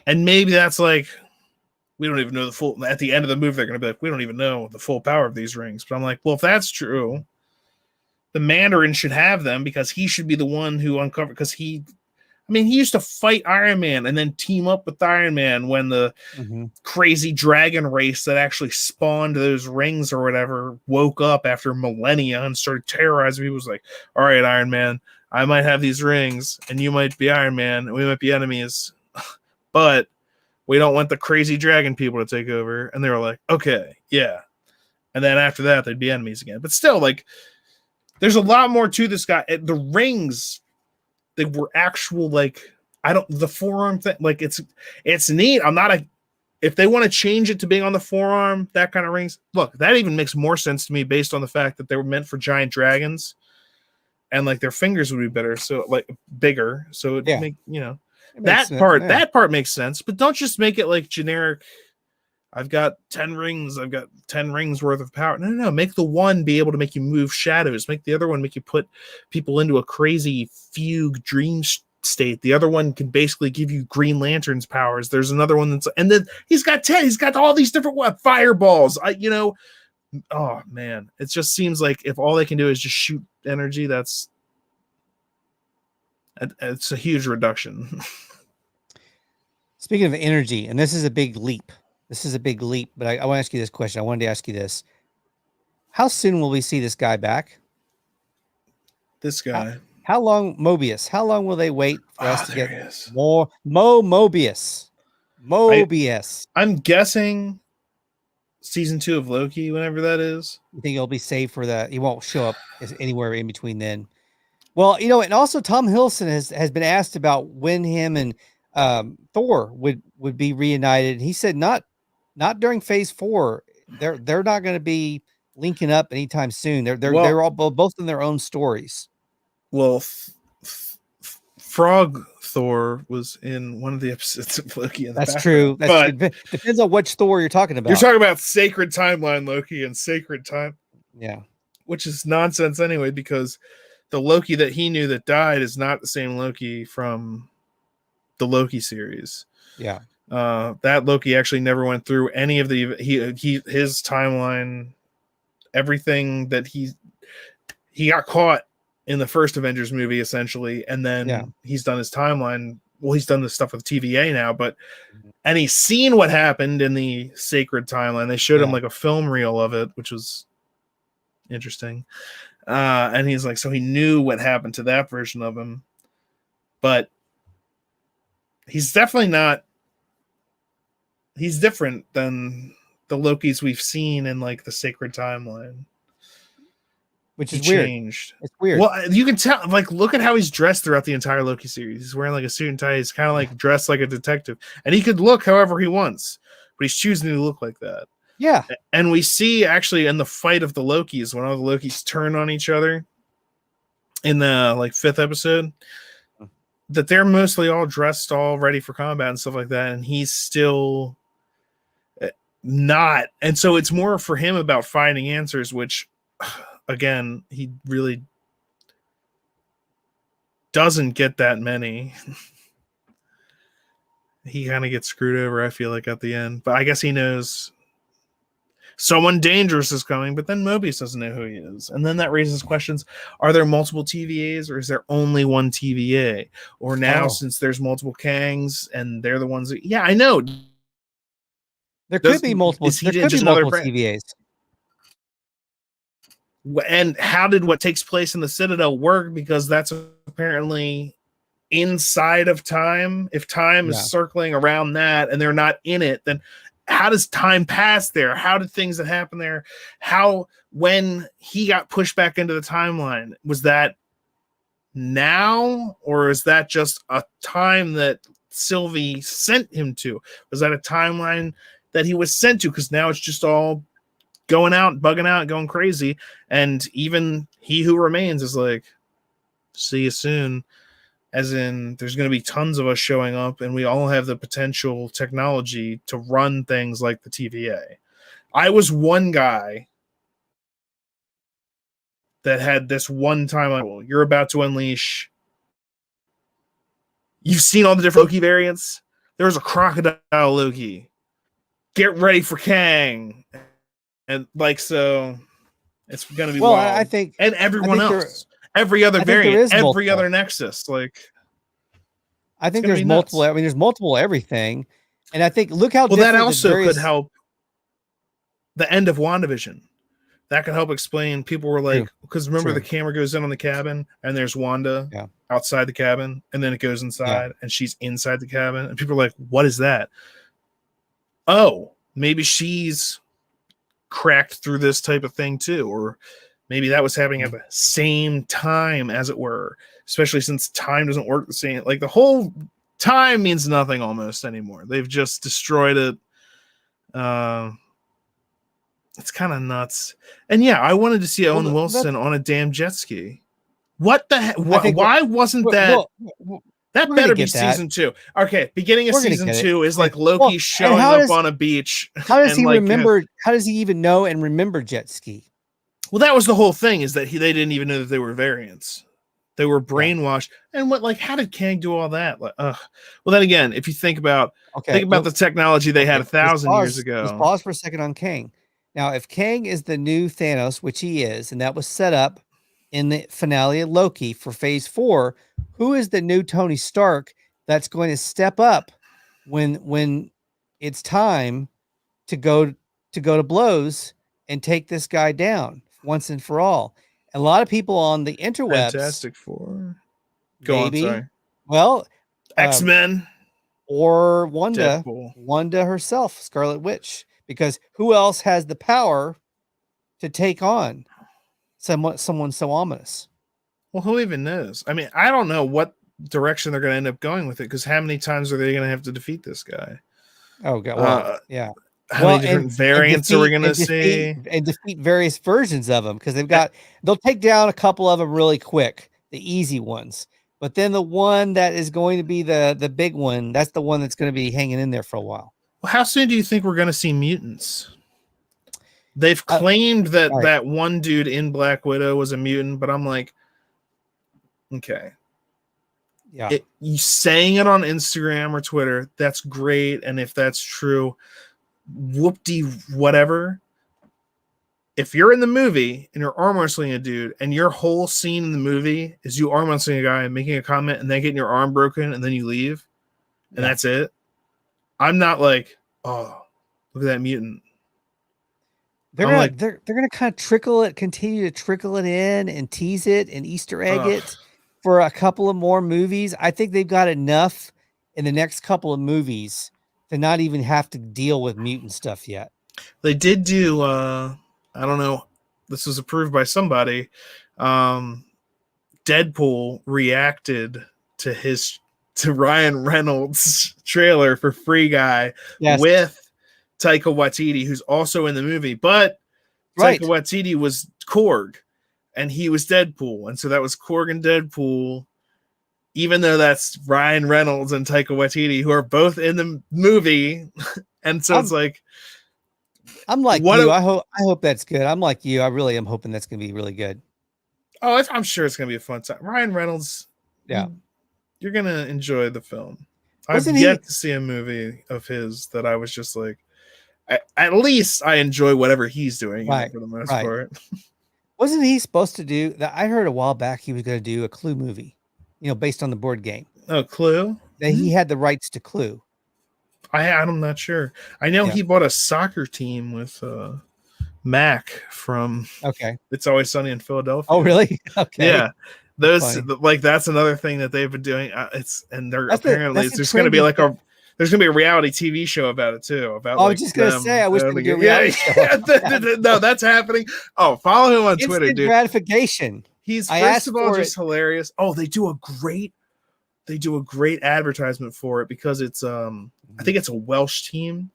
And maybe that's we don't even know the full. At the end of the movie, they're going to be like, we don't even know the full power of these rings. But I'm like, well, if that's true, the Mandarin should have them because he should be the one who uncovered. Because I mean, he used to fight Iron Man and then team up with Iron Man when the crazy dragon race that actually spawned those rings or whatever woke up after millennia and started terrorizing people. It was like, all right, Iron Man, I might have these rings and you might be Iron Man and we might be enemies, but we don't want the crazy dragon people to take over. And they were like, okay, yeah. And then after that, they'd be enemies again. But still, like, there's a lot more to this guy. The rings, they were actual, like, the forearm thing, like, it's neat. If they want to change it to being on the forearm, that kind of rings, look, that even makes more sense to me based on the fact that they were meant for giant dragons and, like, their fingers would be better, so, like, bigger. So it'd make, that part makes sense, but don't just make it like generic. I've got 10 rings. I've got 10 rings worth of power. No. Make the one be able to make you move shadows. Make the other one make you put people into a crazy fugue dream state. The other one can basically give you Green Lantern's powers. There's another one and then he's got 10. He's got all these different fireballs. Oh man, it just seems like if all they can do is just shoot energy, it's a huge reduction. Speaking of energy, and this is a big leap. But I want to ask you this question. I wanted to ask you this. How soon will we see this guy back? This guy. How long, Mobius? How long will they wait for us to get more Mobius? I'm guessing season 2 of Loki, whenever that is. You think he'll be saved for that? He won't show up anywhere in between then. Well, and also Tom Hiddleston has been asked about when him and Thor would be reunited. He said not during phase 4. They're not going to be linking up anytime soon. They're all both in their own stories. Well, Frog Thor was in one of the episodes of Loki. That's true. Depends on which Thor you're talking about. You're talking about Sacred Timeline Loki and Sacred Time. Yeah. Which is nonsense anyway, because the Loki that he knew that died is not the same Loki from the Loki series. Yeah. That Loki actually never went through any of his timeline. Everything that he got caught in the first Avengers movie, essentially, and then he's done his timeline. Well, he's done this stuff with TVA now, and he's seen what happened in the Sacred Timeline. They showed him like a film reel of it, which was interesting. And he's like, so he knew what happened to that version of him, but he's definitely not. He's different than the Lokis we've seen in like the Sacred Timeline. Which is weird. Changed. It's weird. Well, you can tell, like, look at how he's dressed throughout the entire Loki series. He's wearing like a suit and tie. He's kind of like dressed like a detective, and he could look however he wants, but he's choosing to look like that. Yeah. And we see actually in the fight of the Lokis, when all the Lokis turn on each other in the like 5th episode, that they're mostly all dressed, all ready for combat and stuff like that, and he's still not. And so it's more for him about finding answers, which again, he really doesn't get that many. He kind of gets screwed over, I feel like, at the end. But I guess he knows someone dangerous is coming, but then Mobius doesn't know who he is. And then that raises questions. Are there multiple TVAs, or is there only one TVA? Or now, since there's multiple Kangs, and they're the ones that... Yeah, I know. There could be multiple TVAs. And how did what takes place in the Citadel work? Because that's apparently inside of time. If time is circling around that and they're not in it, then how does time pass there? How did things that happen there? How, when he got pushed back into the timeline, was that now, or is that just a time that Sylvie sent him to? Was that a timeline that he was sent to? Because now it's just all going out, bugging out, going crazy. And even He Who Remains is like, see you soon. As in, there's going to be tons of us showing up, and we all have the potential technology to run things like the TVA. I was one guy that had this one time, you're about to unleash. You've seen all the different Loki variants. There's a crocodile Loki. Get ready for Kang. And like, so it's going to be wild. I think, and everyone else, every other variant, every other Nexus. Like, I think there's multiple. Nuts. I mean, there's multiple everything, and I think look how well that different also various... could help the end of WandaVision. That could help explain. People were like, because remember the camera goes in on the cabin and there's Wanda outside the cabin, and then it goes inside and she's inside the cabin, and people are like, what is that? Oh, maybe she's cracked through this type of thing too, or maybe that was happening at the same time, as it were, especially since time doesn't work the same. Like the whole time means nothing almost anymore. They've just destroyed it. It's kind of nuts. And yeah, I wanted to see Owen Wilson on a damn jet ski. What the heck? Why wasn't that? That better be season 2. Okay, beginning of season 2 is like Loki showing up on a beach. How does he remember? How does he even know and remember jet ski? Well, that was the whole thing, is that they didn't even know that they were variants. They were brainwashed. And how did Kang do all that? Well, then again, if you think about the technology they had 1,000 years ago. Let's pause for a second on Kang. Now, if Kang is the new Thanos, which he is, and that was set up in the finale of Loki for phase 4, who is the new Tony Stark that's going to step up when it's time to go to blows and take this guy down once and for all? A lot of people on the interwebs. Fantastic Four. Go on, sorry. Well, X-Men or Wanda, Deadpool. Wanda herself, Scarlet Witch, because who else has the power to take on someone so ominous? Well, who even knows? I mean, I don't know what direction they're going to end up going with it, because how many times are they going to have to defeat this guy? Oh god, well, yeah. How many different variants are we going to see? And defeat various versions of them, because they'll take down a couple of them really quick, the easy ones. But then the one that is going to be the big one, that's the one that's going to be hanging in there for a while. Well, how soon do you think we're going to see mutants? They've claimed that one dude in Black Widow was a mutant, but I'm like, okay. Yeah. You saying it on Instagram or Twitter, that's great. And if that's true, whoop-de whatever. If you're in the movie and you're arm wrestling a dude, and your whole scene in the movie is you arm wrestling a guy and making a comment and then getting your arm broken and then you leave, and that's it, I'm not like, oh, look at that mutant. They're gonna kind of continue to trickle it in and tease it and Easter egg it for a couple of more movies. I think they've got enough in the next couple of movies to not even have to deal with mutant stuff yet. They did do I don't know, this was approved by somebody. Deadpool reacted to Ryan Reynolds' trailer for Free Guy with Taika Waititi, who's also in the movie, but Taika Waititi was Korg and he was Deadpool, and so that was Korg and Deadpool, even though that's Ryan Reynolds and Taika Waititi, who are both in the movie. And so it's like, I'm like you. I hope that's good. I'm like you. I really am hoping that's going to be really good. Oh, I'm sure it's going to be a fun time. Ryan Reynolds. Yeah. You're going to enjoy the film. I've yet to see a movie of his that I was just like, at least I enjoy whatever he's doing for the most part. Wasn't he supposed to do that? I heard a while back he was going to do a Clue movie, based on the board game. Oh, Clue? That he had the rights to Clue. I'm not sure. I know he bought a soccer team with Mac from It's Always Sunny in Philadelphia. Oh, really? Okay. Yeah. That's another thing that they've been doing. There's going to be there's going to be a reality TV show about it too. I was just going to say, I wish they would do a reality show. No, that's happening. Oh, follow him on Twitter, dude. Gratification. He's first of all just hilarious. Oh, they do a great advertisement for it, because it's I think it's a Welsh team,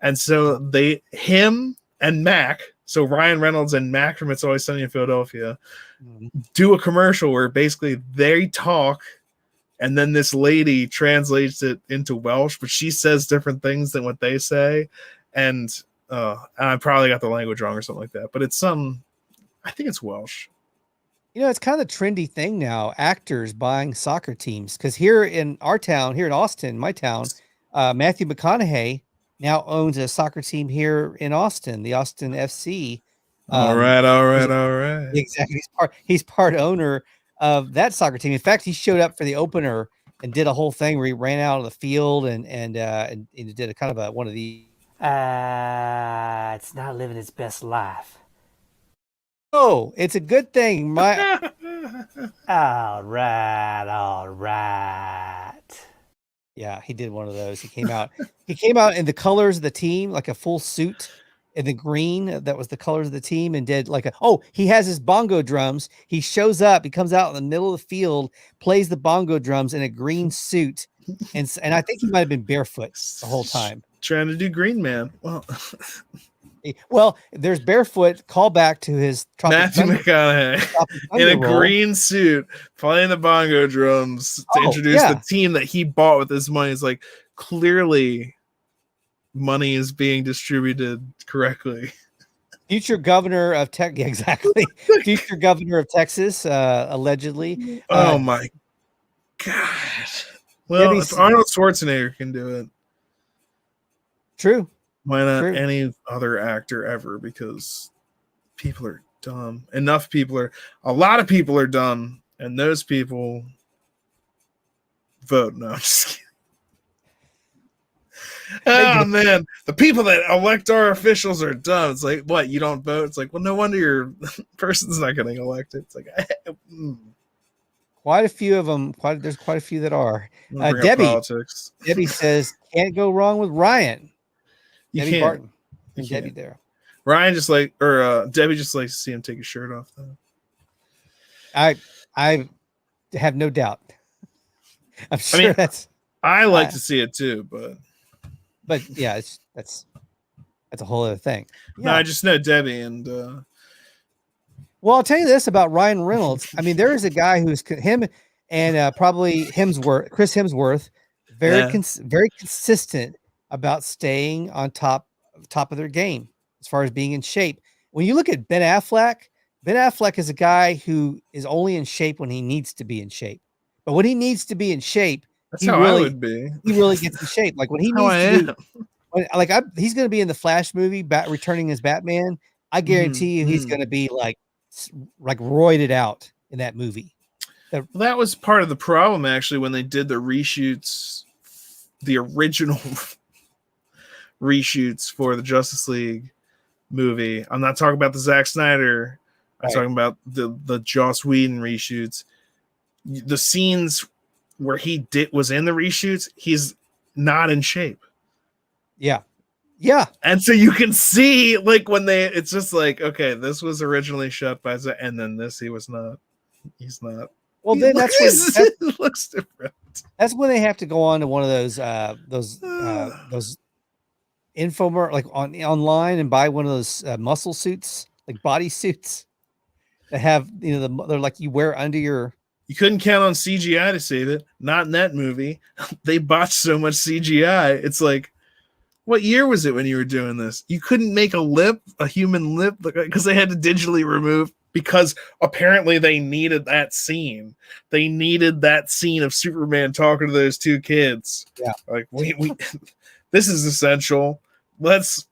and so him and Mac, so Ryan Reynolds and Mac from It's Always Sunny in Philadelphia, do a commercial where basically they talk, and then this lady translates it into Welsh, but she says different things than what they say, and I probably got the language wrong or something like that, but it's I think it's Welsh. It's kind of the trendy thing now, actors buying soccer teams. Because here in our town, here in Austin, my town, Matthew McConaughey now owns a soccer team here in Austin, the Austin FC. All right. Exactly. He's part owner of that soccer team. In fact, he showed up for the opener and did a whole thing where he ran out of the field and did a kind of one of the. It's not living its best life. Oh, it's a good thing. All right. Yeah, he did one of those. He came out in the colors of the team, like a full suit in the green. That was the colors of the team, and did like he has his bongo drums. He shows up, he comes out in the middle of the field, plays the bongo drums in a green suit. And I think he might have been barefoot the whole time. Trying to do Green Man. Well, there's barefoot callback to his Matthew McConaughey in a green suit playing the bongo drums to introduce the team that he bought with his money. It's like, clearly money is being distributed correctly. Future governor of Texas, exactly. Future governor of Texas, allegedly. Oh my God. Well, if Arnold Schwarzenegger can do it. True. Why not any other actor ever? Because people are dumb. A lot of people are dumb, and those people vote. No, I'm just kidding. Oh man, the people that elect our officials are dumb. It's like, what? You don't vote? It's like, well, no wonder your person's not getting elected. It's like, quite a few of them. There's quite a few that are. Debbie says, can't go wrong with Ryan. Debbie Barton and Debbie there. Ryan Debbie just likes to see him take his shirt off though. I have no doubt. I'm sure I like to see it too, but yeah, that's a whole other thing. Yeah. No, I just know Debbie and well, I'll tell you this about Ryan Reynolds. I mean, there is a guy who's him and probably Chris Hemsworth, very consistent about staying on top of their game as far as being in shape. When you look at Ben Affleck is a guy who is only in shape when he needs to be in shape. But when he needs to be in shape, I would be. He really gets in shape. Like when he needs to he's going to be in the Flash movie, returning as Batman. I guarantee you he's going to be like roided out in that movie. That was part of the problem actually when they did the reshoots, the original reshoots for the Justice League movie. I'm not talking about the Zack Snyder. I'm talking about the Joss Whedon reshoots. The scenes where he was in the reshoots, he's not in shape. Yeah. And so you can see like it's just like, okay, this was originally shot by Zack, and then he's not. Well, then it looks different. That's when they have to go on to one of those infomer like online and buy one of those muscle suits, like body suits that have they're like you wear under your. You couldn't count on CGI to save it. Not in that movie. They botched so much CGI. It's like, what year was it when you were doing this? You couldn't make a human lip, because they had to digitally remove, because apparently they needed that scene. They needed that scene of Superman talking to those two kids. Yeah. Like, we this is essential. Let's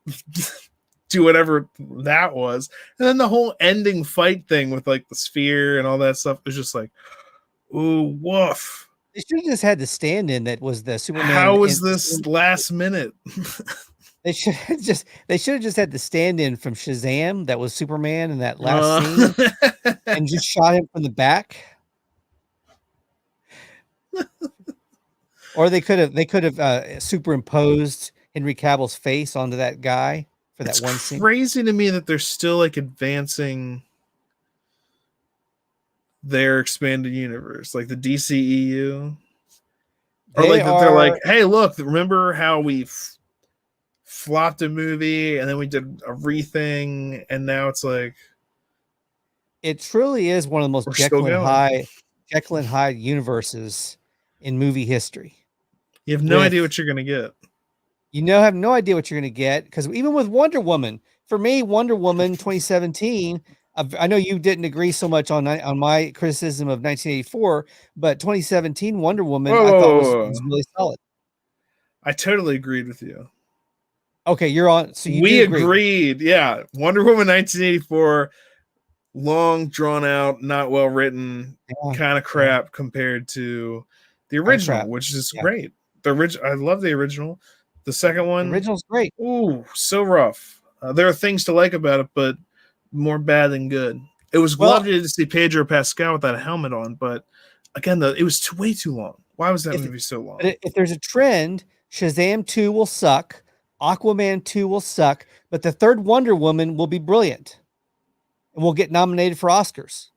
do whatever that was. And then the whole ending fight thing with like the sphere and all that stuff was just like, ooh, woof. They should have just had the stand-in that was the Superman. How was this last minute? They should have just had the stand-in from Shazam that was Superman in that last scene and just shot him from the back. Or they could have superimposed Henry Cavill's face onto that guy for that one scene. It's crazy to me that they're still like advancing their expanded universe, like the DCEU, or they're like, hey, look, remember how we flopped a movie and then we did a re-thing, and now it's like, it truly is one of the most Jekyll and Hyde universes in movie history. You have no idea what you're gonna get. Have no idea what you're gonna get, because even with Wonder Woman, for me, Wonder Woman 2017. I know you didn't agree so much on my criticism of 1984, but 2017 Wonder Woman I thought was really solid. I totally agreed with you. Okay, you're on. So we agreed. Yeah, Wonder Woman 1984, long drawn out, not well written, kind of crap compared to The original, which is great. I love the original. The second one, the original's great. Ooh, so rough. There are things to like about it, but more bad than good. It was lovely to see Pedro Pascal with that helmet on, but again, it was way too long. Why was that movie so long? If there's a trend, Shazam 2 will suck, Aquaman 2 will suck, but the third Wonder Woman will be brilliant and will get nominated for Oscars.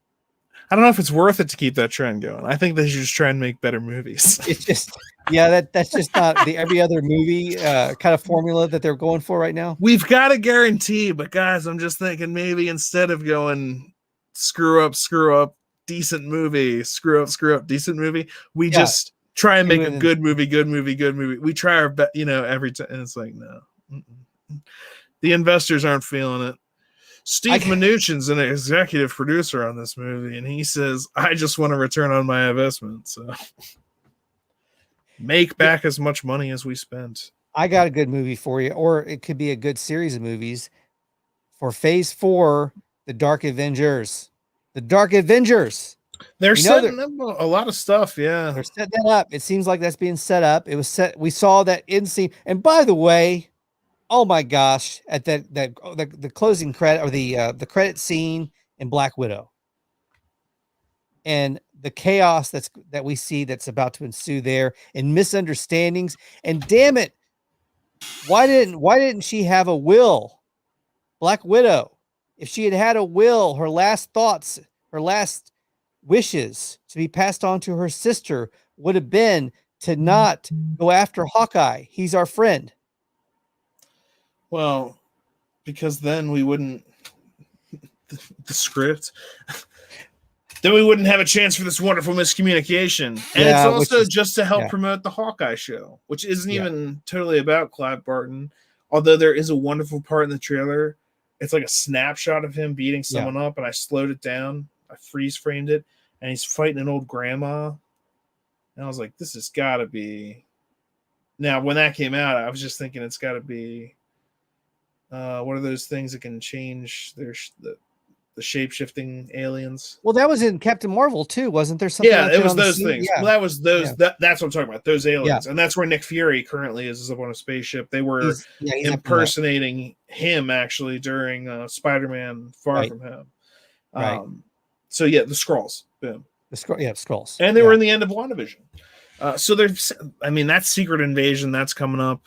I don't know if it's worth it to keep that trend going. I think they should just try and make better movies. It's just, that's just not the every other movie kind of formula that they're going for right now. We've got a guarantee, but guys, I'm just thinking maybe instead of going screw up, decent movie, screw up, decent movie, we just try and make a good movie. We try our best, every time, and it's like, no. The investors aren't feeling it. Steve Mnuchin's an executive producer on this movie, and he says, I just want to return on my investment. So make back as much money as we spent. I got a good movie for you, or it could be a good series of movies for Phase 4, The Dark Avengers. The Dark Avengers. They're setting up a lot of stuff, yeah. They're setting that up. It seems like that's being set up. It was set. We saw that end scene. And by the way, oh my gosh, at the closing credit or the credit scene in Black Widow, and the chaos that we see that's about to ensue there, and misunderstandings, and damn it, why didn't she have a will? Black Widow, if she had a will, her last thoughts, her last wishes to be passed on to her sister would have been to not go after Hawkeye. He's our friend. Well, because then we wouldn't the script. Then we wouldn't have a chance for this wonderful miscommunication. And it's also just to help promote the Hawkeye show, which isn't even totally about Clive Barton. Although there is a wonderful part in the trailer. It's like a snapshot of him beating someone up, and I slowed it down. I freeze framed it, and he's fighting an old grandma. And I was like, this has got to be... Now, when that came out, I was just thinking it's got to be... what are those things that can change the shape-shifting aliens? Well, that was in Captain Marvel too, wasn't there? Something it was those things. Yeah. Well, that was those. Yeah. That's what I'm talking about. Those aliens, and that's where Nick Fury currently is up on a spaceship. They were impersonating him actually during Spider-Man: Far From Home. Right. So the Skrulls. Boom. Skrulls. And they were in the end of WandaVision. So there's, that Secret Invasion that's coming up.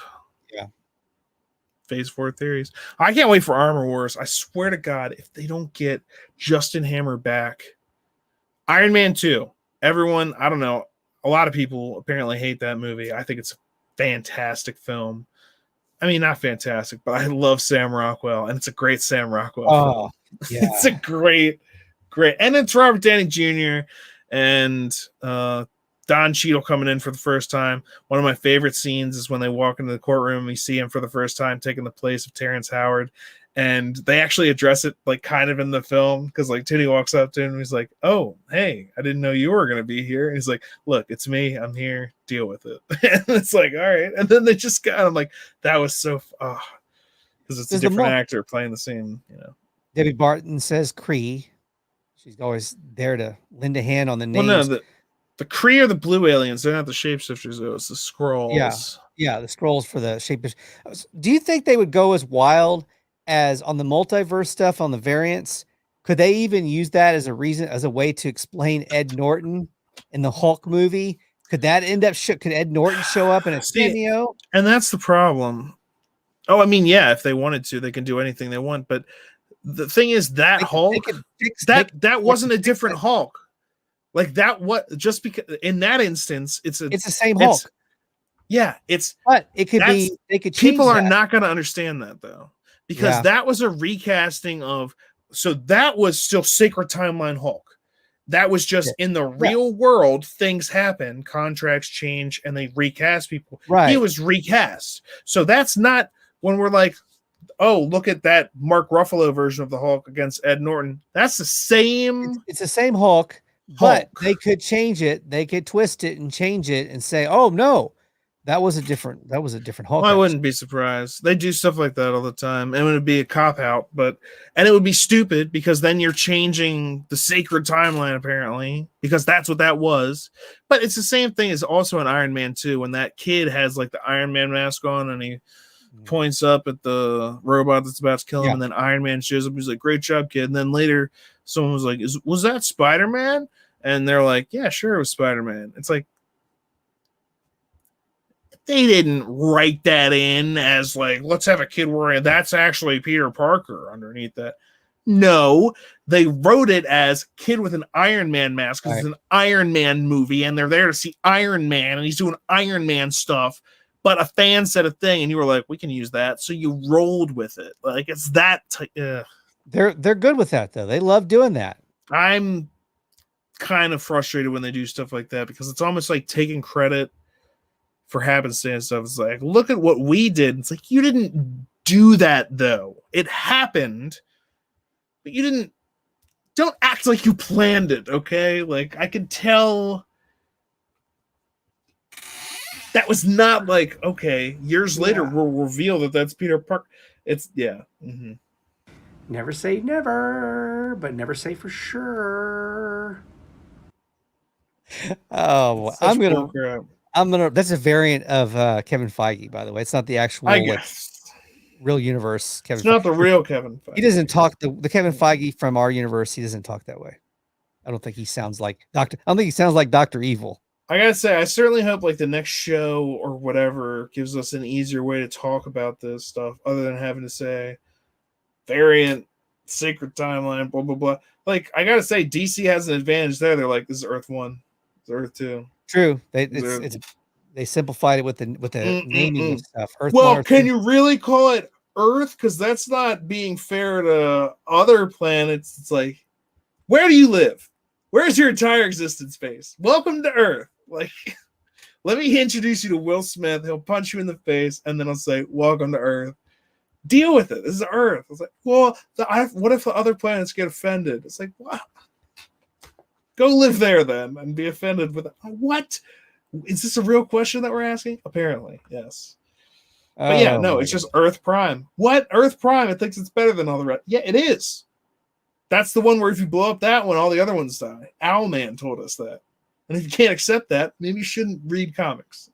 Phase 4 Theories. I can't wait for Armor Wars. I swear to God, if they don't get Justin Hammer back. Iron Man 2. Everyone, I don't know, a lot of people apparently hate that movie. I think it's a fantastic film. I mean, not fantastic, but I love Sam Rockwell, and it's a great Sam Rockwell film. Yeah. It's a great. And it's Robert Downey Jr. and Don Cheadle coming in for the first time. One of my favorite scenes is when they walk into the courtroom and we see him for the first time taking the place of Terrence Howard. And they actually address it like kind of in the film because like Tootie walks up to him and he's like, oh, hey, I didn't know you were going to be here. And he's like, look, it's me. I'm here. Deal with it. And it's like, all right. And then they just got him like, that was so, because it's a different actor playing the same, Debbie Barton says Kree. She's always there to lend a hand on the names. Well, no, the Kree are the blue aliens. They're not the shapeshifters, though. It's the Skrulls. Yeah, the Skrulls for the shapeshifters. Do you think they would go as wild as on the multiverse stuff on the variants? Could they even use that as a way to explain Ed Norton in the Hulk movie? Could that end up? Could Ed Norton show up in a cameo? And that's the problem. Oh, I mean, yeah, if they wanted to, they can do anything they want. But the thing is, that Hulk, that wasn't a different Hulk. Like that, just because in that instance, it's the same Hulk. But it could be. They could. People are not going to understand that though, because that was a recasting of. So that was still Sacred Timeline Hulk. That was just in the real world. Things happen, contracts change, and they recast people. Right. He was recast. So that's not when we're like, oh, look at that Mark Ruffalo version of the Hulk against Ed Norton. That's the same. It's the same Hulk. But they could change it. They could twist it and change it and say, oh, no, that was a different Hulk. Well, I wouldn't be surprised. They do stuff like that all the time, and it would be a cop out, and it would be stupid because then you're changing the sacred timeline apparently, because that's what that was. But it's the same thing as also in Iron Man 2 when that kid has like the Iron Man mask on and he points up at the robot that's about to kill him, and then Iron Man shows up. He's like, "Great job, kid." And then later, someone was like, "Was that Spider-Man?" And they're like, "Yeah, sure, it was Spider-Man." It's like, they didn't write that in as like, let's have a kid wearing that's actually Peter Parker underneath that. No, they wrote it as kid with an Iron Man mask because it's an Iron Man movie and they're there to see Iron Man and he's doing Iron Man stuff. But a fan said a thing and you were like, we can use that. So you rolled with it. Like it's that. They're good with that though. They love doing that. I'm kind of frustrated when they do stuff like that because it's almost like taking credit for happenstance stuff. It's like, look at what we did. It's like, you didn't do that though. It happened, but you don't act like you planned it. Okay. Like I could tell that was not like, okay, years later we'll reveal that that's Peter Parker. It's Mm-hmm. Never say never, but never say for sure. Oh, I'm gonna. That's a variant of Kevin Feige, by the way. It's not the actual real universe. Kevin. It's not the real Kevin Feige. He doesn't talk the Kevin Feige from our universe. He doesn't talk that way. I don't think he sounds like Doctor. I don't think he sounds like Dr. Evil. I gotta say, I certainly hope like the next show or whatever gives us an easier way to talk about this stuff, other than having to say variant, sacred timeline, blah blah blah. Like I gotta say, DC has an advantage there. They're like, this is Earth 1, this is Earth 2. True. They simplified it with the naming of stuff. Earth well, can you really call it Earth? Because that's not being fair to other planets. It's like, where do you live? Where's your entire existence space? Welcome to Earth. Like, let me introduce you to Will Smith. He'll punch you in the face, and then I'll say, welcome to Earth. Deal with it. This is Earth. It's like, well, what if the other planets get offended? It's like, what? Go live there then and be offended with it. What? Is this a real question that we're asking? Apparently, yes. But yeah, no, it's just Earth Prime. What? Earth Prime? It thinks it's better than all the rest. Yeah, it is. That's the one where if you blow up that one, all the other ones die. Owlman told us that. And if you can't accept that, maybe you shouldn't read comics.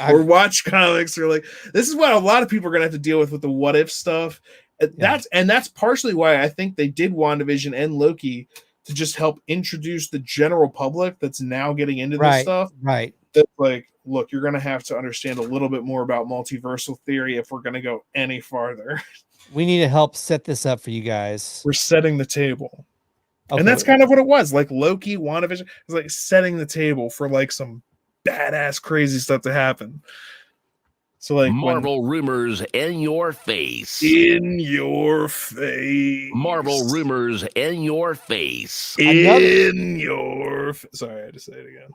Or watch comics, or like, this is what a lot of people are going to have to deal with the what if stuff. That's partially why I think they did WandaVision and Loki, to just help introduce the general public that's now getting into this stuff. Right. That's like, look, you're going to have to understand a little bit more about multiversal theory if we're going to go any farther. We need to help set this up for you guys. We're setting the table. Okay. And that's kind of what it was. Like Loki, WandaVision was like setting the table for like some badass crazy stuff to happen. So like Marvel rumors in your face. In your face. Marvel rumors in your face. In your sorry, I had to say it again.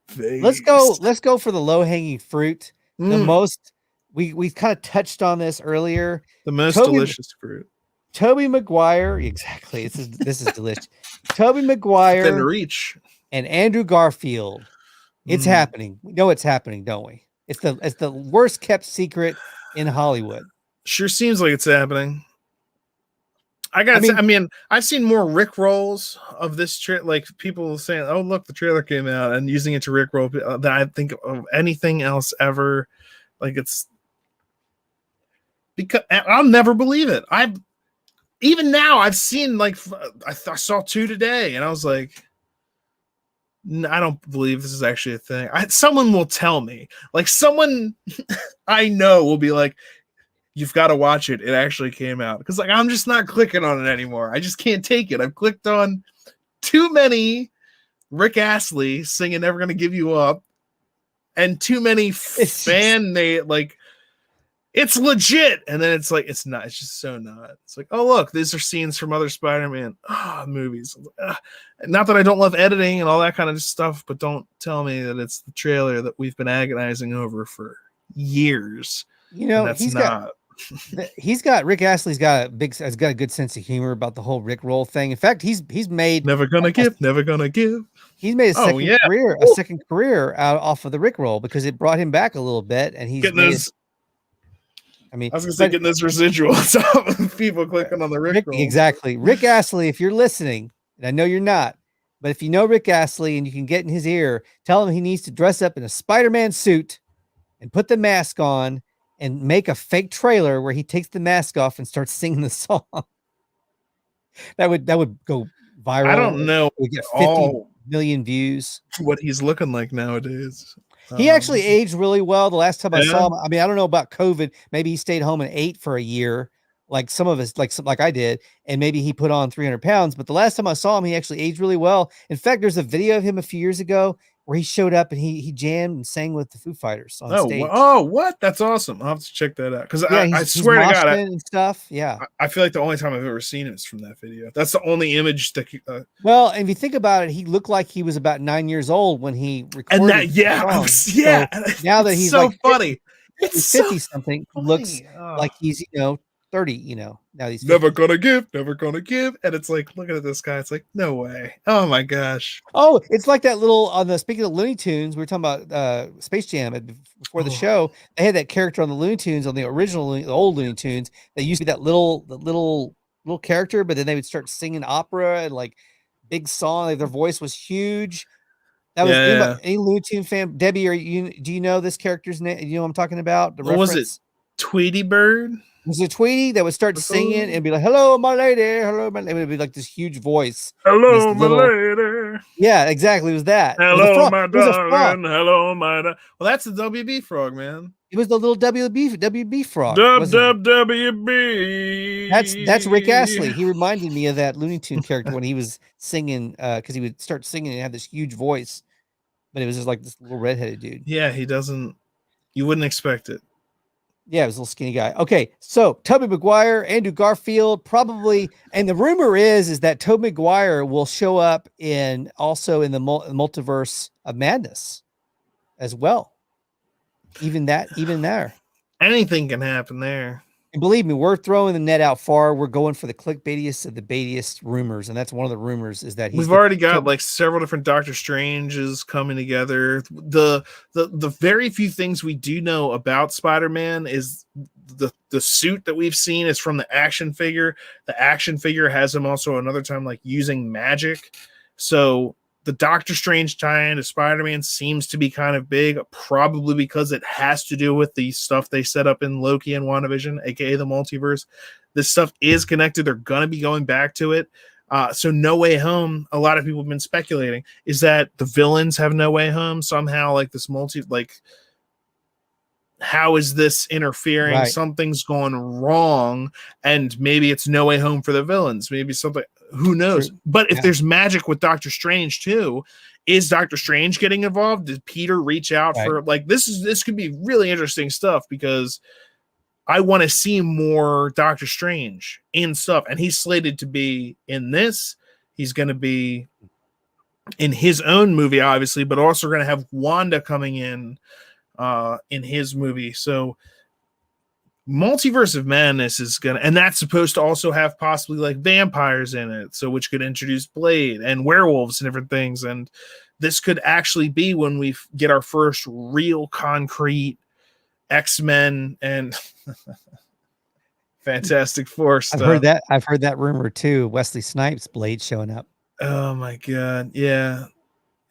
Face. Let's go for the low-hanging fruit. The most we've kind of touched on this earlier. The most delicious fruit. Tobey Maguire, exactly. This is delicious. Tobey Maguire within reach. And Andrew Garfield. It's happening. We know it's happening, don't we? It's the worst kept secret in Hollywood. Sure seems like it's happening. I mean, I've seen more Rick rolls of this like people saying, "Oh, look, the trailer came out," and using it to Rick roll that I think of anything else ever. Like it's because I'll never believe it. Even now I've seen like I saw 2 today, and I was like, I don't believe this is actually a thing. Someone will tell me, like someone I know will be like, you've got to watch it. It actually came out. Because like I'm just not clicking on it anymore. I just can't take it. I've clicked on too many Rick Astley singing "Never Gonna Give You Up" and too many like it's legit. And then it's like, it's not. It's just so not. It's like, oh, look, these are scenes from other Spider-Man movies. Not that I don't love editing and all that kind of stuff, but don't tell me that it's the trailer that we've been agonizing over for years. You know, that's Rick Astley's got a good sense of humor about the whole Rick roll thing. In fact, he's made never gonna give. He's made a Oh, second yeah. career out off of the Rick roll because it brought him back a little bit, and he's Getting made those. I mean, I was gonna say getting those residuals of people clicking on the Rick roll. Exactly. Rick Astley, if you're listening, and I know you're not, but if you know Rick Astley and you can get in his ear, tell him he needs to dress up in a Spider-Man suit and put the mask on and make a fake trailer where he takes the mask off and starts singing the song. That would go viral. I don't know. We get 50 million views. What he's looking like nowadays. He actually aged really well. The last time I saw him, I mean, I don't know about COVID. Maybe he stayed home and ate for a year, like some of us, like I did, and maybe he put on 300 pounds. But the last time I saw him, he actually aged really well. In fact, there's a video of him a few years ago where he showed up and he jammed and sang with the Foo Fighters on stage. Oh, what? That's awesome. I'll have to check that out because I swear to God, and stuff. Yeah, I feel like the only time I've ever seen him is from that video. That's the only image that. Well, and if you think about it, he looked like he was about 9 years old when he recorded. And that, yeah. So now that he's so like funny, 50 something, looks like he's 30. Now he's 50. never gonna give, and it's like looking at this guy. It's like no way. Oh my gosh. Oh, it's like that little speaking of Looney Tunes, we were talking about Space Jam before the show. They had that character on the Looney Tunes, on the original, the old Looney Tunes. They used to be that little character, but then they would start singing opera and like big song. Like, their voice was huge. That was any Looney Tune fan. Debbie, do you know this character's name? You know what I'm talking about? What was it? Tweety Bird? Was it Tweety that would start singing and be like, "Hello, my lady, hello, my lady." It would be like this huge voice. Hello, my lady. Yeah, exactly. It was that. Hello, my darling. Hello, my. Well, that's the WB frog, man. It was the little WB frog. WB. That's Rick Astley. He reminded me of that Looney Tune character when he was singing, because he would start singing and have this huge voice, but it was just like this little redheaded dude. Yeah, he doesn't. You wouldn't expect it. Yeah, it was a little skinny guy. Okay, so Tobey Maguire, Andrew Garfield, probably, and the rumor is that Tobey Maguire will show up also in the multiverse of madness as well. Even there, anything can happen there. And believe me, we're throwing the net out far. We're going for the clickbaitiest of the baitiest rumors, and that's one of the rumors is that we've already got like several different Doctor Stranges coming together. The very few things we do know about Spider-Man is the suit that we've seen is from the action figure. The action figure has him also another time like using magic. So the Doctor Strange tie-in to Spider-Man seems to be kind of big, probably because it has to do with the stuff they set up in Loki and WandaVision, aka the multiverse. This stuff is connected. They're going to be going back to it. So No Way Home, a lot of people have been speculating, is that the villains have No Way Home somehow, like this how is this interfering? Right. Something's gone wrong, and maybe it's No Way Home for the villains. Maybe something. Who knows? True. But if there's magic with Doctor Strange too, is Doctor Strange getting involved? Did Peter reach out for like this could be really interesting stuff because I want to see more Doctor Strange in stuff, and he's slated to be in this. He's going to be in his own movie, obviously, but also going to have Wanda coming in his movie. So Multiverse of Madness is gonna, and that's supposed to also have possibly like vampires in it, so which could introduce Blade and werewolves and different things. And this could actually be when we get our first real concrete X-Men and Fantastic Four stuff. I've heard that rumor too. Wesley Snipes Blade showing up. Oh my god, yeah.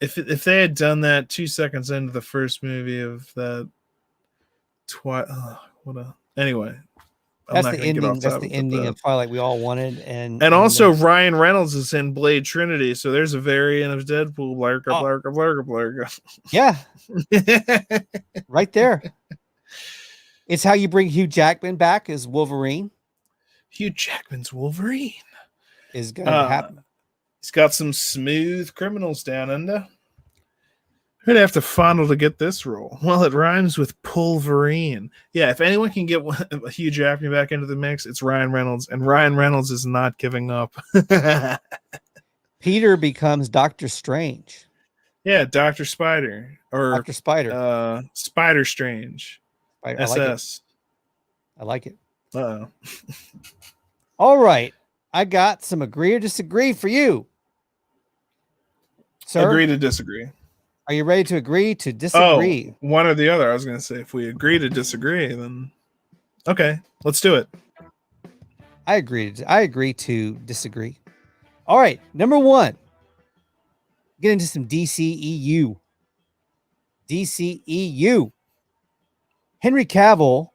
If they had done that 2 seconds into the first movie of that, anyway, that's the ending. That's the ending of Twilight we all wanted, and also Ryan Reynolds is in Blade Trinity, so there's a variant of Deadpool. Blarka. Yeah, right there. It's how you bring Hugh Jackman back as Wolverine. Hugh Jackman's Wolverine is going to happen. He's got some smooth criminals down under. Who'd have to fondle to get this role? Well, it rhymes with Pulverine. Yeah, if anyone can get Hugh Jackman back into the mix, it's Ryan Reynolds, and Ryan Reynolds is not giving up. Peter becomes Doctor Strange. Yeah, Dr. Spider. Or Dr. Spider. Spider Strange. SS. I like it. Uh-oh. All right. I got some agree or disagree for you. Sir, Agree to disagree. are you ready to agree to disagree? Oh, one or the other. I was going to say, if we agree to disagree, then okay, let's do it. I agree to disagree. All right. Number one, get into some DCEU. DCEU. Henry Cavill.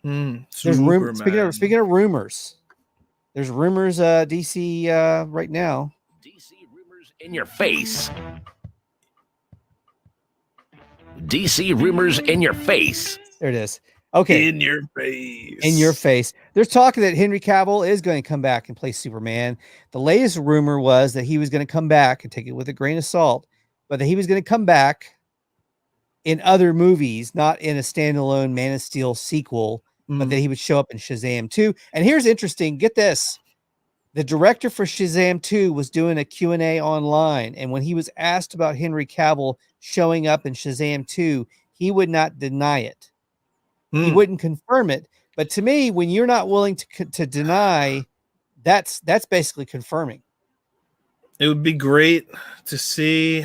There's rumors. Speaking of rumors, there's rumors. DC right now. DC rumors in your face. DC rumors in your face. There it is. Okay. In your face. In your face. There's talk that Henry Cavill is going to come back and play Superman. The latest rumor was that he was going to come back, and take it with a grain of salt, but that he was going to come back in other movies, not in a standalone Man of Steel sequel, but that he would show up in Shazam 2. And here's interesting. Get this. The director for Shazam 2 was doing a Q&A online. And when he was asked about Henry Cavill showing up in Shazam 2, he would not deny it. He wouldn't confirm it. But to me, when you're not willing to deny, that's basically confirming. It would be great to see.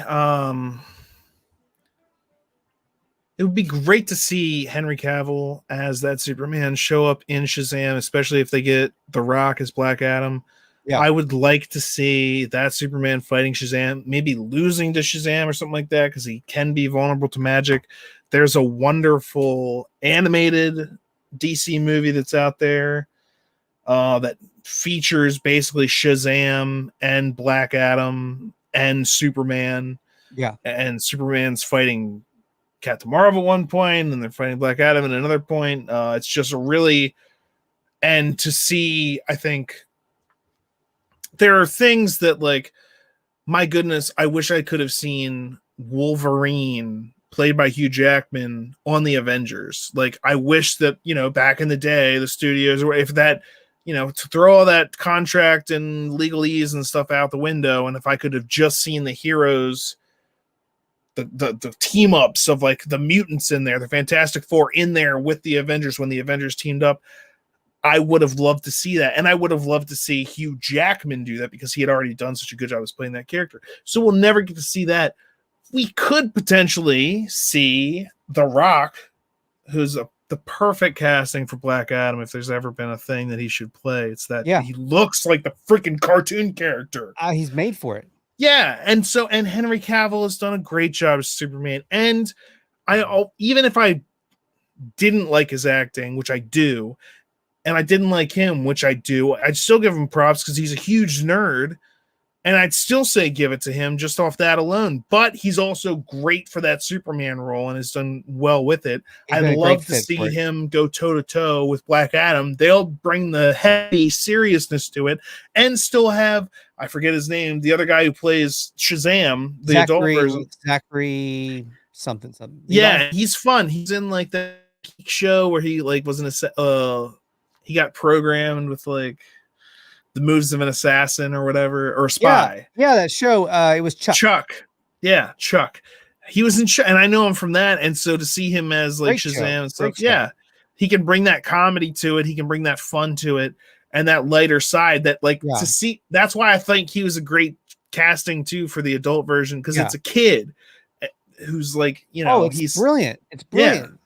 It would be great to see Henry Cavill as that Superman show up in Shazam, especially if they get The Rock as Black Adam. Yeah. I would like to see that Superman fighting Shazam, maybe losing to Shazam or something like that, because he can be vulnerable to magic. There's a wonderful animated DC movie that's out there that features basically Shazam and Black Adam and Superman. Yeah. And Superman's fighting Captain Marvel at one point, and they're fighting Black Adam at another point. It's just a really, and to see, I think there are things that, like, my goodness, I wish I could have seen Wolverine played by Hugh Jackman on the Avengers. Like, I wish that, you know, back in the day, the studios, or if that, you know, to throw all that contract and legalese and stuff out the window, and if I could have just seen the heroes, the team ups of, like, the mutants in there, the Fantastic Four in there with the Avengers when the Avengers teamed up, I would have loved to see that. And I would have loved to see Hugh Jackman do that, because he had already done such a good job as playing that character. So we'll never get to see that. We could potentially see The Rock, who's the perfect casting for Black Adam. If there's ever been a thing that he should play, it's that. He looks like the freaking cartoon character. He's made for it. Yeah, and Henry Cavill has done a great job as Superman. And even if I didn't like his acting, which I do, and I didn't like him, which I do, I'd still give him props because he's a huge nerd, and I'd still say give it to him just off that alone. But he's also great for that Superman role and has done well with it. I'd love to see him go toe-to-toe with Black Adam. They'll bring the heavy seriousness to it and still have, I forget his name, the other guy who plays Shazam, the adult version. Zachary something. Yeah, he's fun. He's in, like, the show where he, like, was in he got programmed with, like, the moves of an assassin or whatever, or a spy. Yeah, that show. It was Chuck. Yeah, Chuck. He was in Chuck, and I know him from that. And so to see him as, like, Shazam and stuff, he can bring that comedy to it. He can bring that fun to it, and that lighter side that, like, to see. That's why I think he was a great casting too for the adult version, because it's a kid who's, like, you know, he's brilliant. It's brilliant. Yeah.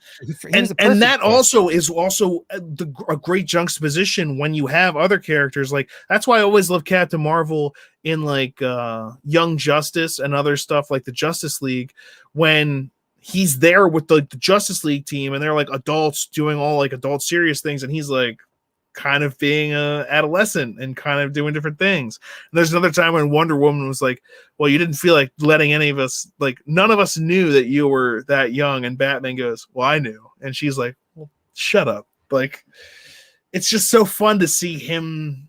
And that also is a great juxtaposition when you have other characters. Like, that's why I always love Captain Marvel in, like, Young Justice and other stuff like the Justice League, when he's there with the Justice League team and they're, like, adults doing all, like, adult serious things, and he's, like, kind of being a adolescent and kind of doing different things. And there's another time when Wonder Woman was like, well, you didn't feel like letting any of us, like, none of us knew that you were that young. And Batman goes, well, I knew. And she's like, well, shut up. Like, it's just so fun to see him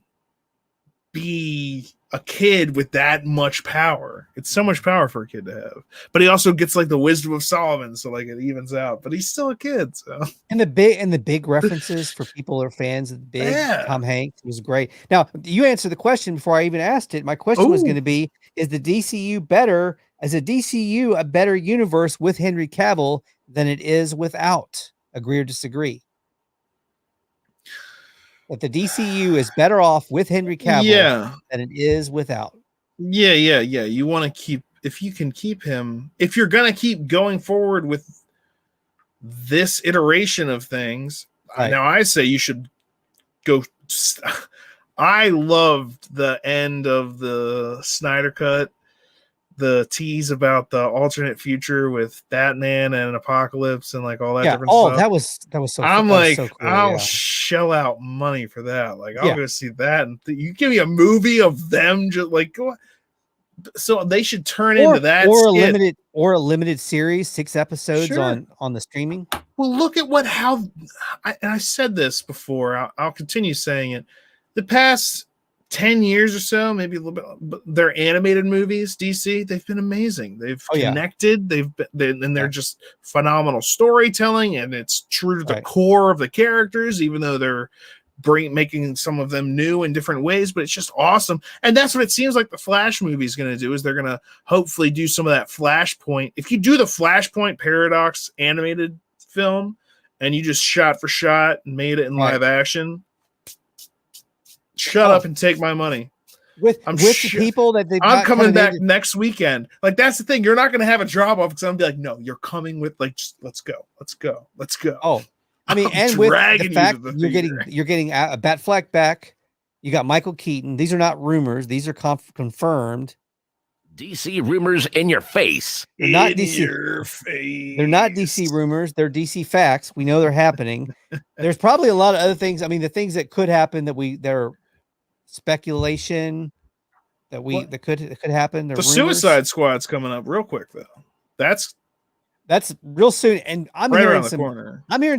be a kid with that much power. It's so much power for a kid to have, but he also gets, like, the wisdom of Solomon, so, like, it evens out, but he's still a kid. So, and the big references for people who are fans of the big Tom Hanks was great. Now, you answered the question before I even asked it. My question was going to be, is the DCU better? Is a DCU a better universe with Henry Cavill than it is without? Agree or disagree? that the DCU is better off with Henry Cavill than it is without. Yeah. You want to keep, if you can keep him, if you're going to keep going forward with this iteration of things, now I say you should go. I loved the end of the Snyder Cut, the tease about the alternate future with Batman and Apocalypse and like all that different stuff. that was so. I'm like, so cool, I'll shell out money for that. Like, I'll go see that, and you give me a movie of them just like go. So they should turn into that, or a limited series, 6 episodes on the streaming. Well, look at I said this before. I'll continue saying it. The past 10 years or so, maybe a little bit, but their animated movies, DC, they've been amazing. They've connected. They're just phenomenal storytelling, and it's true to the core of the characters, even though they're making some of them new in different ways, but it's just awesome. And that's what it seems like the Flash movie is going to do, is they're going to hopefully do some of that Flashpoint. If you do the Flashpoint Paradox animated film and you just shot for shot and made it in live action, shut up and take my money. With the people that I'm coming back next weekend. Like, that's the thing. You're not going to have a drop off because I'm going to be like, no, you're coming with, like, just let's go. Oh, I mean, and with the fact you're getting a Batfleck back, you got Michael Keaton. These are not rumors; these are confirmed. DC rumors in your face. They're not DC. They're not DC rumors. They're DC facts. We know they're happening. There's probably a lot of other things. I mean, the things that could happen they're speculation that could happen. The Suicide Squad's coming up real quick though. That's real soon, and I'm hearing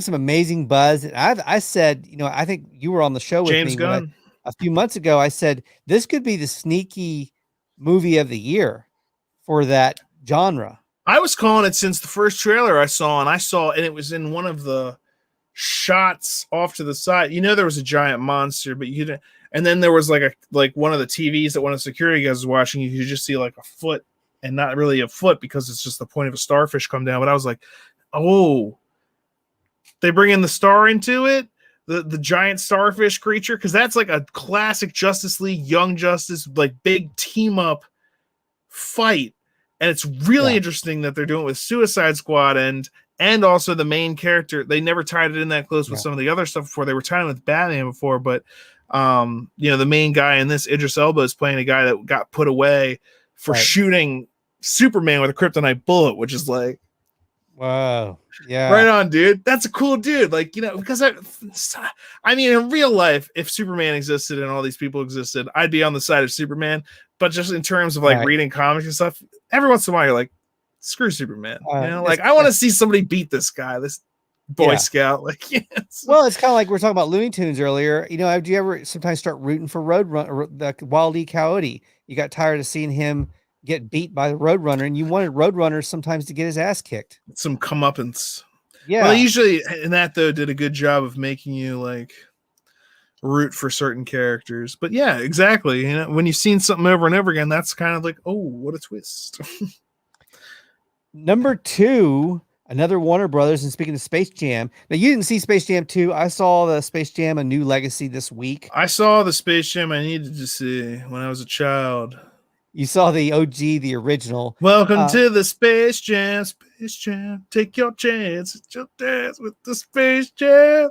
some amazing buzz. And I said, I think you were on the show with James me Gunn a few months ago. I said this could be the sneaky movie of the year for that genre. I was calling it since the first trailer I saw, and it was in one of the shots off to the side. There was a giant monster, but and then there was like one of the TVs that one of the security guys was watching. You could just see like a foot. And not really a foot because it's just the point of a starfish come down. But I was like, oh, they bring in the star into it, the giant starfish creature, because that's like a classic Justice League, Young Justice, like big team up fight. And it's really interesting that they're doing it with Suicide Squad and also the main character. They never tied it in that close with some of the other stuff before. They were tying it with Batman before, but the main guy in this, Idris Elba, is playing a guy that got put away for shooting Superman with a kryptonite bullet, which is like, wow, yeah, right on, dude. That's a cool dude. Like, because I mean, in real life, if Superman existed and all these people existed, I'd be on the side of Superman. But just in terms of like reading comics and stuff, every once in a while, you're like, screw Superman. Like, I want to see somebody beat this guy, this Boy Scout. Like, well, it's kind of like we were talking about Looney Tunes earlier. Do you ever sometimes start rooting for the Wile E. Coyote? You got tired of seeing him get beat by the Roadrunner, and you wanted Roadrunner sometimes to get his ass kicked. Some comeuppance. Yeah. Well, usually in that though did a good job of making you like root for certain characters. But yeah, exactly. When you've seen something over and over again, that's kind of like, oh, what a twist. Number 2, another Warner Brothers, and speaking of Space Jam. Now, you didn't see Space Jam 2. I saw the Space Jam: A New Legacy this week. I saw the Space Jam I needed to see when I was a child. You saw the OG, the original. Welcome to the Space Jam. Space Jam. Take your chance. It's your dance with the Space Jam.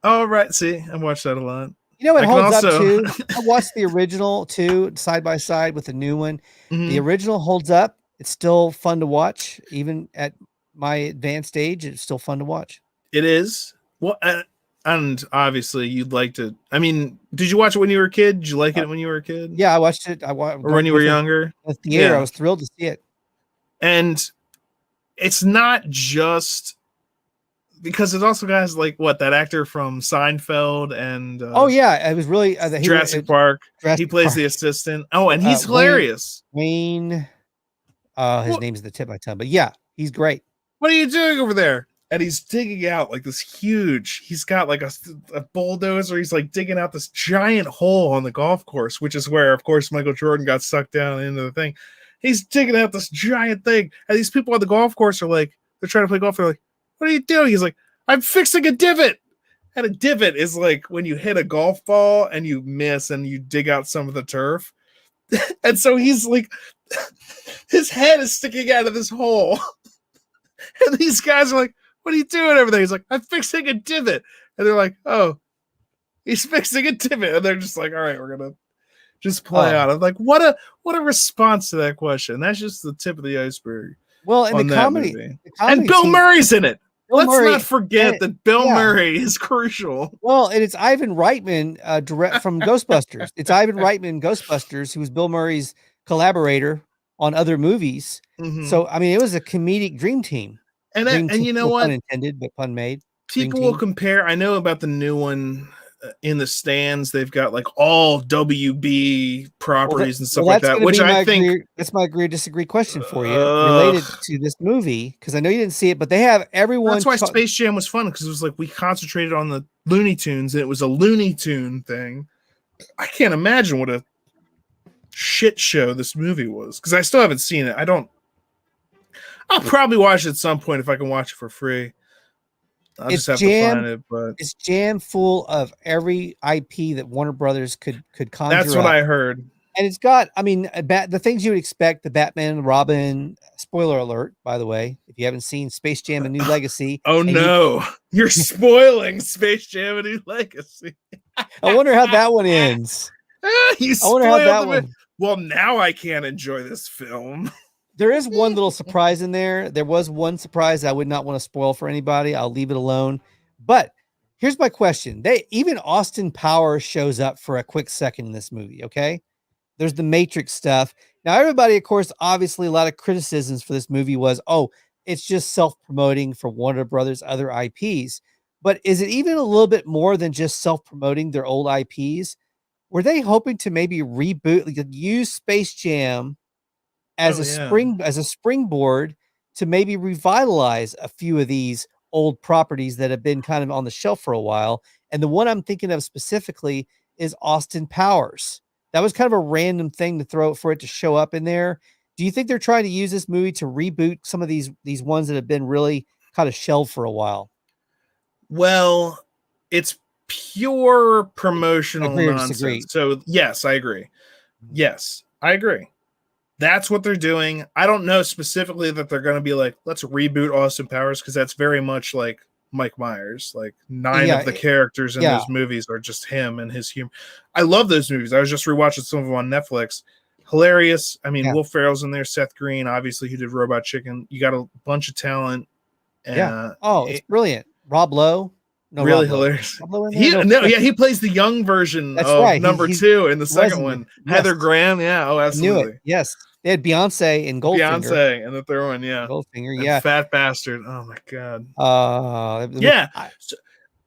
All right. See, I watched that a lot. It holds up too. I watched the original too, side by side with the new one. Mm-hmm. The original holds up. It's still fun to watch. Even at my advanced age, it's still fun to watch. It is. Well, and obviously you'd like to, I mean, did you watch it when you were a kid? Did you like it when you were a kid? Yeah, I watched it. Or when you were younger? At the theater, I was thrilled to see it. And it's not just because it also has like that actor from Seinfeld and it was really Jurassic Park. He plays the assistant. Oh, and he's hilarious. Wayne. His name's at the tip of my tongue, but yeah, he's great. What are you doing over there? And he's digging out like this huge, he's got like a bulldozer. He's like digging out this giant hole on the golf course, which is where, of course, Michael Jordan got sucked down into the thing. He's digging out this giant thing. And these people on the golf course are like, they're trying to play golf. They're like, what are you doing? He's like, I'm fixing a divot. And a divot is like when you hit a golf ball and you miss and you dig out some of the turf. And so he's like, his head is sticking out of this hole. And these guys are like, what are you doing over there? He's like, I'm fixing a divot. And they're like, oh, he's fixing a divot. And they're just like, all right, we're going to just play out. I'm like, what a response to that question. That's just the tip of the iceberg. Well, and the comedy and Bill Murray's in it. Let's Murray, not forget that Bill Murray is crucial. Well, and it's Ivan Reitman, direct from Ghostbusters. It's Ivan Reitman, Ghostbusters, who was Bill Murray's collaborator on other movies. Mm-hmm. So, I mean, it was a comedic dream team. And you know what? Pun intended, but pun made. People will compare. I know about the new one in the stands. They've got like all WB properties and stuff like that, which I think that's my agree or disagree question for you related to this movie, because I know you didn't see it, but they have everyone. That's why Space Jam was fun, because it was like we concentrated on the Looney Tunes and it was a Looney Tune thing. I can't imagine what a shit show this movie was, because I still haven't seen it. I'll probably watch it at some point if I can watch it for free. I'll just have to find it, but it's jam full of every IP that Warner Brothers could conjure. That's what I heard. And it's got, I mean, the things you would expect, the Batman and Robin, spoiler alert, by the way, if you haven't seen Space Jam: A New Legacy. Oh no, you're spoiling Space Jam: A New Legacy. I wonder how that one ends. I wonder how that one. Well, now I can't enjoy this film. There is one little surprise in there. There was one surprise I would not want to spoil for anybody. I'll leave it alone. But here's my question. Even Austin Powers shows up for a quick second in this movie, okay? There's the Matrix stuff. Now, everybody, of course, obviously a lot of criticisms for this movie was, oh, it's just self-promoting for Warner Brothers' other IPs. But is it even a little bit more than just self-promoting their old IPs? Were they hoping to maybe reboot, like use Space Jam as a springboard to maybe revitalize a few of these old properties that have been kind of on the shelf for a while? And the one I'm thinking of specifically is Austin Powers. That was kind of a random thing to throw for it to show up in there. Do you think they're trying to use this movie to reboot some of these ones that have been really kind of shelved for a while? Well, it's pure promotional nonsense. So yes, I agree. Yes, I agree. That's what they're doing. I don't know specifically that they're going to be like, let's reboot Austin Powers, because that's very much like Mike Myers. Like 9 of the characters in those movies are just him and his humor. I love those movies. I was just rewatching some of them on Netflix. Hilarious. I mean, Will Ferrell's in there, Seth Green, obviously, who did Robot Chicken. You got a bunch of talent. And, it's brilliant. Rob Lowe. No, really hilarious. He plays the young version of number 2 in the second one. Yes. Heather Graham, absolutely. Knew it. Yes, they had Beyonce and Goldfinger. Beyonce and the third one, Goldfinger, and Fat Bastard. Oh my god. So,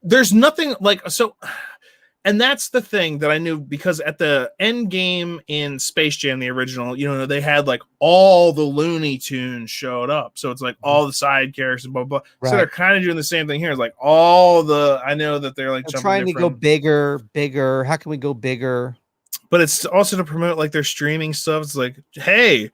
there's nothing like so. And that's the thing that I knew, because at the end game in Space Jam, the original, they had like all the Looney Tunes showed up. So it's like all the side characters, blah, blah. Right. So they're kind of doing the same thing here. It's like I know that they're like trying to go bigger. How can we go bigger? But it's also to promote like their streaming stuff. It's like, hey,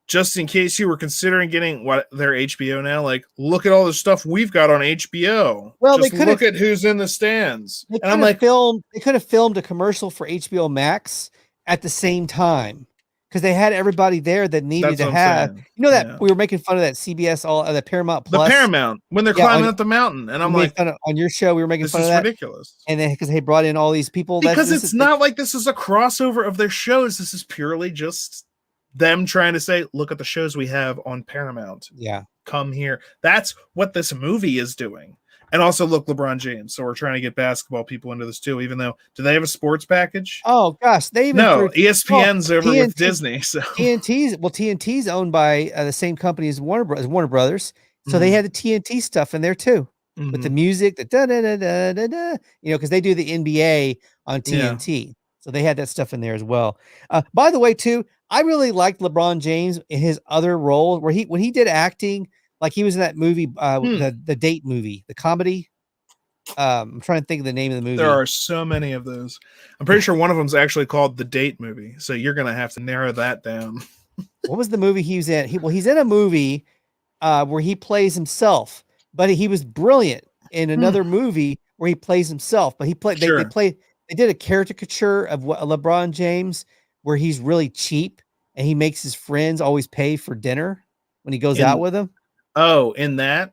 just in case you were considering getting their HBO now, like look at all the stuff we've got on HBO. Well, just look at who's in the stands. And I'm like, they could have filmed a commercial for HBO Max at the same time, because they had everybody there that needed to have. We were making fun of that CBS, the Paramount Plus, the Paramount when they're climbing up the mountain, and I'm like, on your show, we were making fun of that. Ridiculous. And then because they brought in all these people, because it's not like this is a crossover of their shows. This is purely just them trying to say, look at the shows we have on Paramount. Yeah. Come here. That's what this movie is doing. And also, look, LeBron James. So we're trying to get basketball people into this too, even though, do they have a sports package? Oh, gosh. ESPN's over with Disney. So TNT's owned by the same company as Warner Brothers. So they had the TNT stuff in there too. With the music, the da-da-da-da-da-da, because they do the NBA on TNT. Yeah. So they had that stuff in there as well. By the way, too, I really liked LeBron James in his other role where when he did acting, like he was in that movie, the date movie, the comedy. I'm trying to think of the name of the movie. There are so many of those. I'm pretty sure one of them is actually called The Date Movie. So you're going to have to narrow that down. What was the movie he was in? He's in a movie where he plays himself, but he was brilliant in another movie where he plays himself, but Sure. they did a caricature of what LeBron James where he's really cheap and he makes his friends always pay for dinner when he goes out with them. Oh, in that?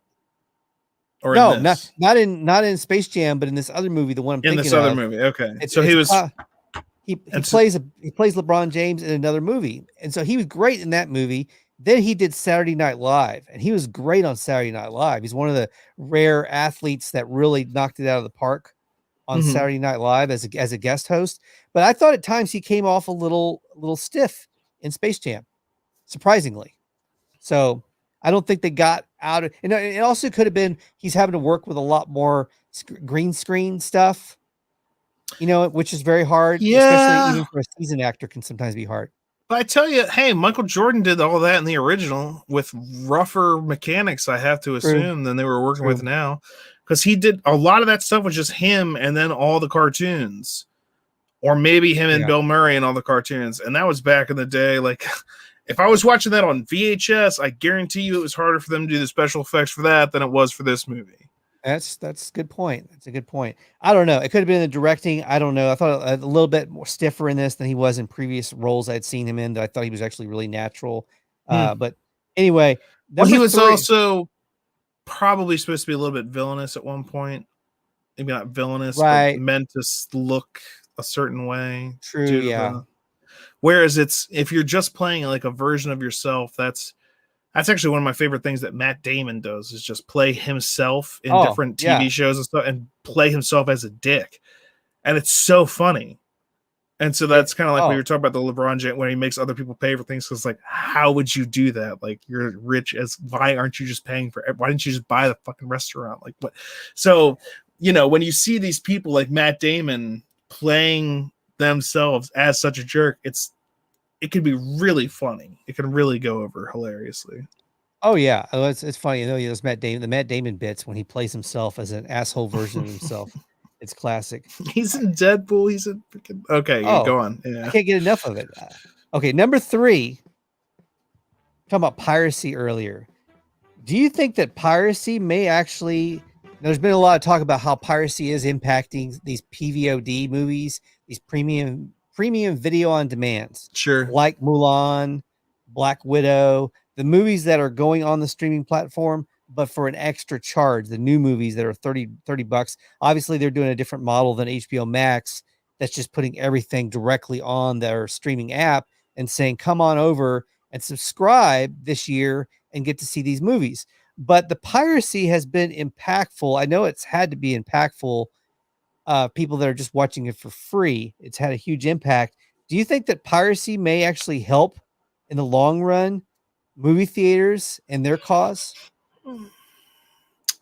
Or No, in this? not in Space Jam, but in this other movie, the one I'm thinking of. In this other movie, okay. So he plays LeBron James in another movie, and so he was great in that movie. Then he did Saturday Night Live, and he was great on Saturday Night Live. He's one of the rare athletes that really knocked it out of the park on Saturday Night Live as a guest host. But I thought at times he came off a little stiff in Space Jam, surprisingly. So I don't think they got out of, and it also could have been he's having to work with a lot more green screen stuff, which is very hard. Yeah. Especially even for a seasoned actor can sometimes be hard. But I tell you, hey, Michael Jordan did all that in the original with rougher mechanics, I have to assume, than they were working with now. Because he did a lot of that stuff was just him and then all the cartoons. Or maybe him and Bill Murray and all the cartoons. And that was back in the day. Like, if I was watching that on VHS, I guarantee you it was harder for them to do the special effects for that than it was for this movie. That's a good point. That's a good point. I don't know. It could have been the directing. I don't know. I thought a little bit more stiffer in this than he was in previous roles I'd seen him in. That I thought he was actually really natural. But anyway, well, he was also probably supposed to be a little bit villainous at one point. Maybe not villainous, but meant to look a certain way. True. Yeah. Whereas if you're just playing like a version of yourself, that's actually one of my favorite things that Matt Damon does is just play himself in different TV shows and stuff and play himself as a dick. And it's so funny. And so that's kind of like when you're talking about the LeBron James, when he makes other people pay for things. Cause like, how would you do that? Like you're rich why aren't you just paying for it? Why didn't you just buy the fucking restaurant? Like what? So, when you see these people like Matt Damon playing themselves as such a jerk, it could be really funny. It can really go over hilariously. Oh yeah, it's funny. Those the Matt Damon bits when he plays himself as an asshole version of himself. It's classic. He's in Deadpool. He's in freaking. Okay, go on. Yeah. I can't get enough of it. Okay, number 3. Talking about piracy earlier. Do you think that piracy may actually? There's been a lot of talk about how piracy is impacting these PVOD movies, these premium video on demands. Sure. Like Mulan, Black Widow, the movies that are going on the streaming platform, but for an extra charge, the new movies that are $30. Obviously, they're doing a different model than HBO Max. That's just putting everything directly on their streaming app and saying, come on over and subscribe this year and get to see these movies. But the piracy has been impactful. I know it's had to be impactful. People that are just watching it for free, it's had a huge impact. Do you think that piracy may actually help in the long run movie theaters and their cause?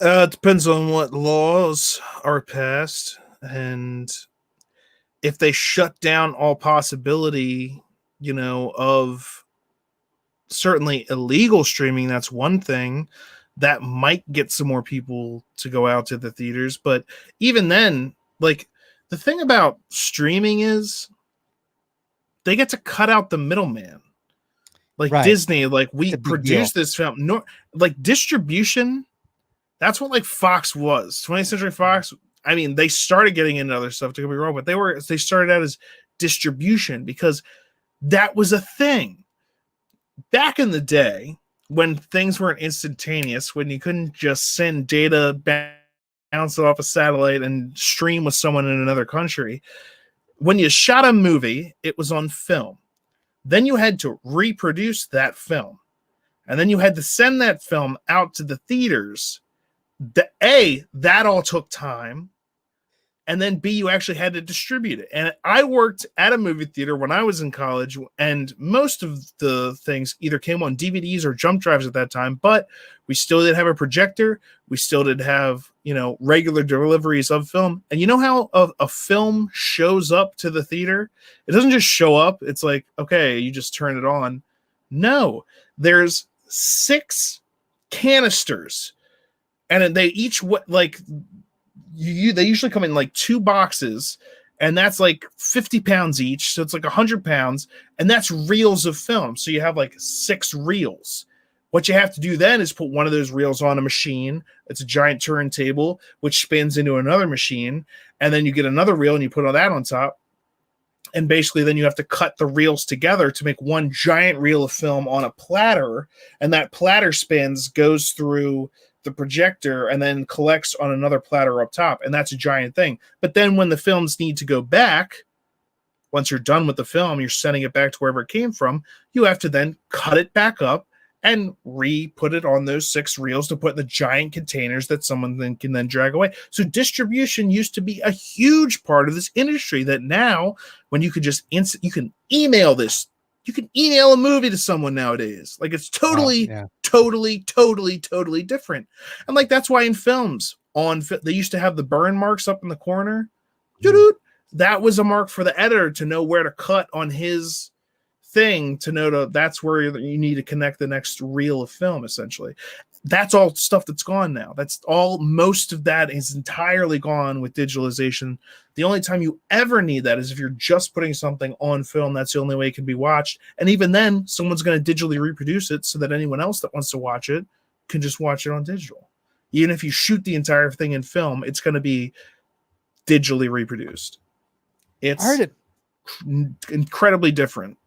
It depends on what laws are passed, and if they shut down all possibility, of certainly illegal streaming, that's one thing that might get some more people to go out to the theaters. But even then, like, the thing about streaming is they get to cut out the middleman. Like Disney, like we produce this film. No, like distribution, that's what like Fox was. 20th Century Fox. I mean, they started getting into other stuff, to be wrong, but they started out as distribution because that was a thing. Back in the day, when things weren't instantaneous, when you couldn't just send data, bounce it off a satellite, and stream with someone in another country, when you shot a movie, it was on film. Then you had to reproduce that film. And then you had to send that film out to the theaters. That all took time. And then B, you actually had to distribute it. And I worked at a movie theater when I was in college, and most of the things either came on DVDs or jump drives at that time, but we still did have a projector. We still did have, regular deliveries of film. And you know how a film shows up to the theater? It doesn't just show up. It's like, okay, you just turn it on. No, there's 6 canisters, and they each they usually come in like 2 boxes, and that's like 50 pounds each. So it's like 100 pounds, and that's reels of film. So you have like 6 reels. What you have to do then is put one of those reels on a machine. It's a giant turntable, which spins into another machine. And then you get another reel and you put all that on top. And basically then you have to cut the reels together to make one giant reel of film on a platter. And that platter spins, goes through the projector, and then collects on another platter up top. And that's a giant thing. But then when the films need to go back, once you're done with the film, you're sending it back to wherever it came from. You have to then cut it back up and re-put it on those 6 reels to put in the giant containers that someone then can then drag away. So distribution used to be a huge part of this industry that now, when you could just you can email this, you can email a movie to someone nowadays. Like it's totally different. And like that's why in films, they used to have the burn marks up in the corner. That was a mark for the editor to know where to cut on his thing, to know that's where you need to connect the next reel of film. Essentially, that's all stuff that's gone now. That's all. Most of that is entirely gone with digitalization. The only time you ever need that is if you're just putting something on film. That's the only way it can be watched. And even then, someone's going to digitally reproduce it so that anyone else that wants to watch it can just watch it on digital. Even if you shoot the entire thing in film, it's going to be digitally reproduced. It's incredibly different.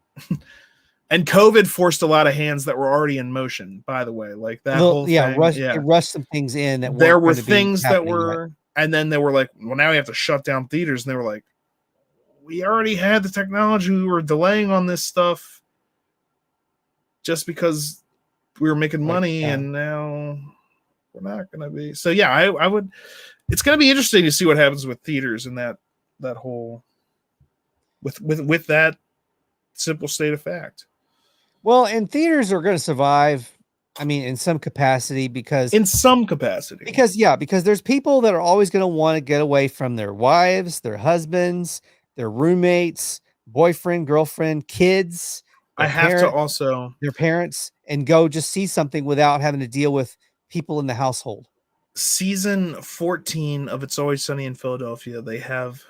And COVID forced a lot of hands that were already in motion, by the way. Like that whole thing. It rushed some things in that there were things that were, right? And then they were like, well, now we have to shut down theaters. And they were like, we already had the technology. We were delaying on this stuff just because we were making money, and now we're not going to be. So yeah, I would. It's going to be interesting to see what happens with theaters and that whole with that simple state of fact. Well, and theaters are going to survive. I mean, in some capacity, because there's people that are always going to want to get away from their wives, their husbands, their roommates, boyfriend, girlfriend, kids. Their parents, and go just see something without having to deal with people in the household. Season 14 of It's Always Sunny in Philadelphia, they have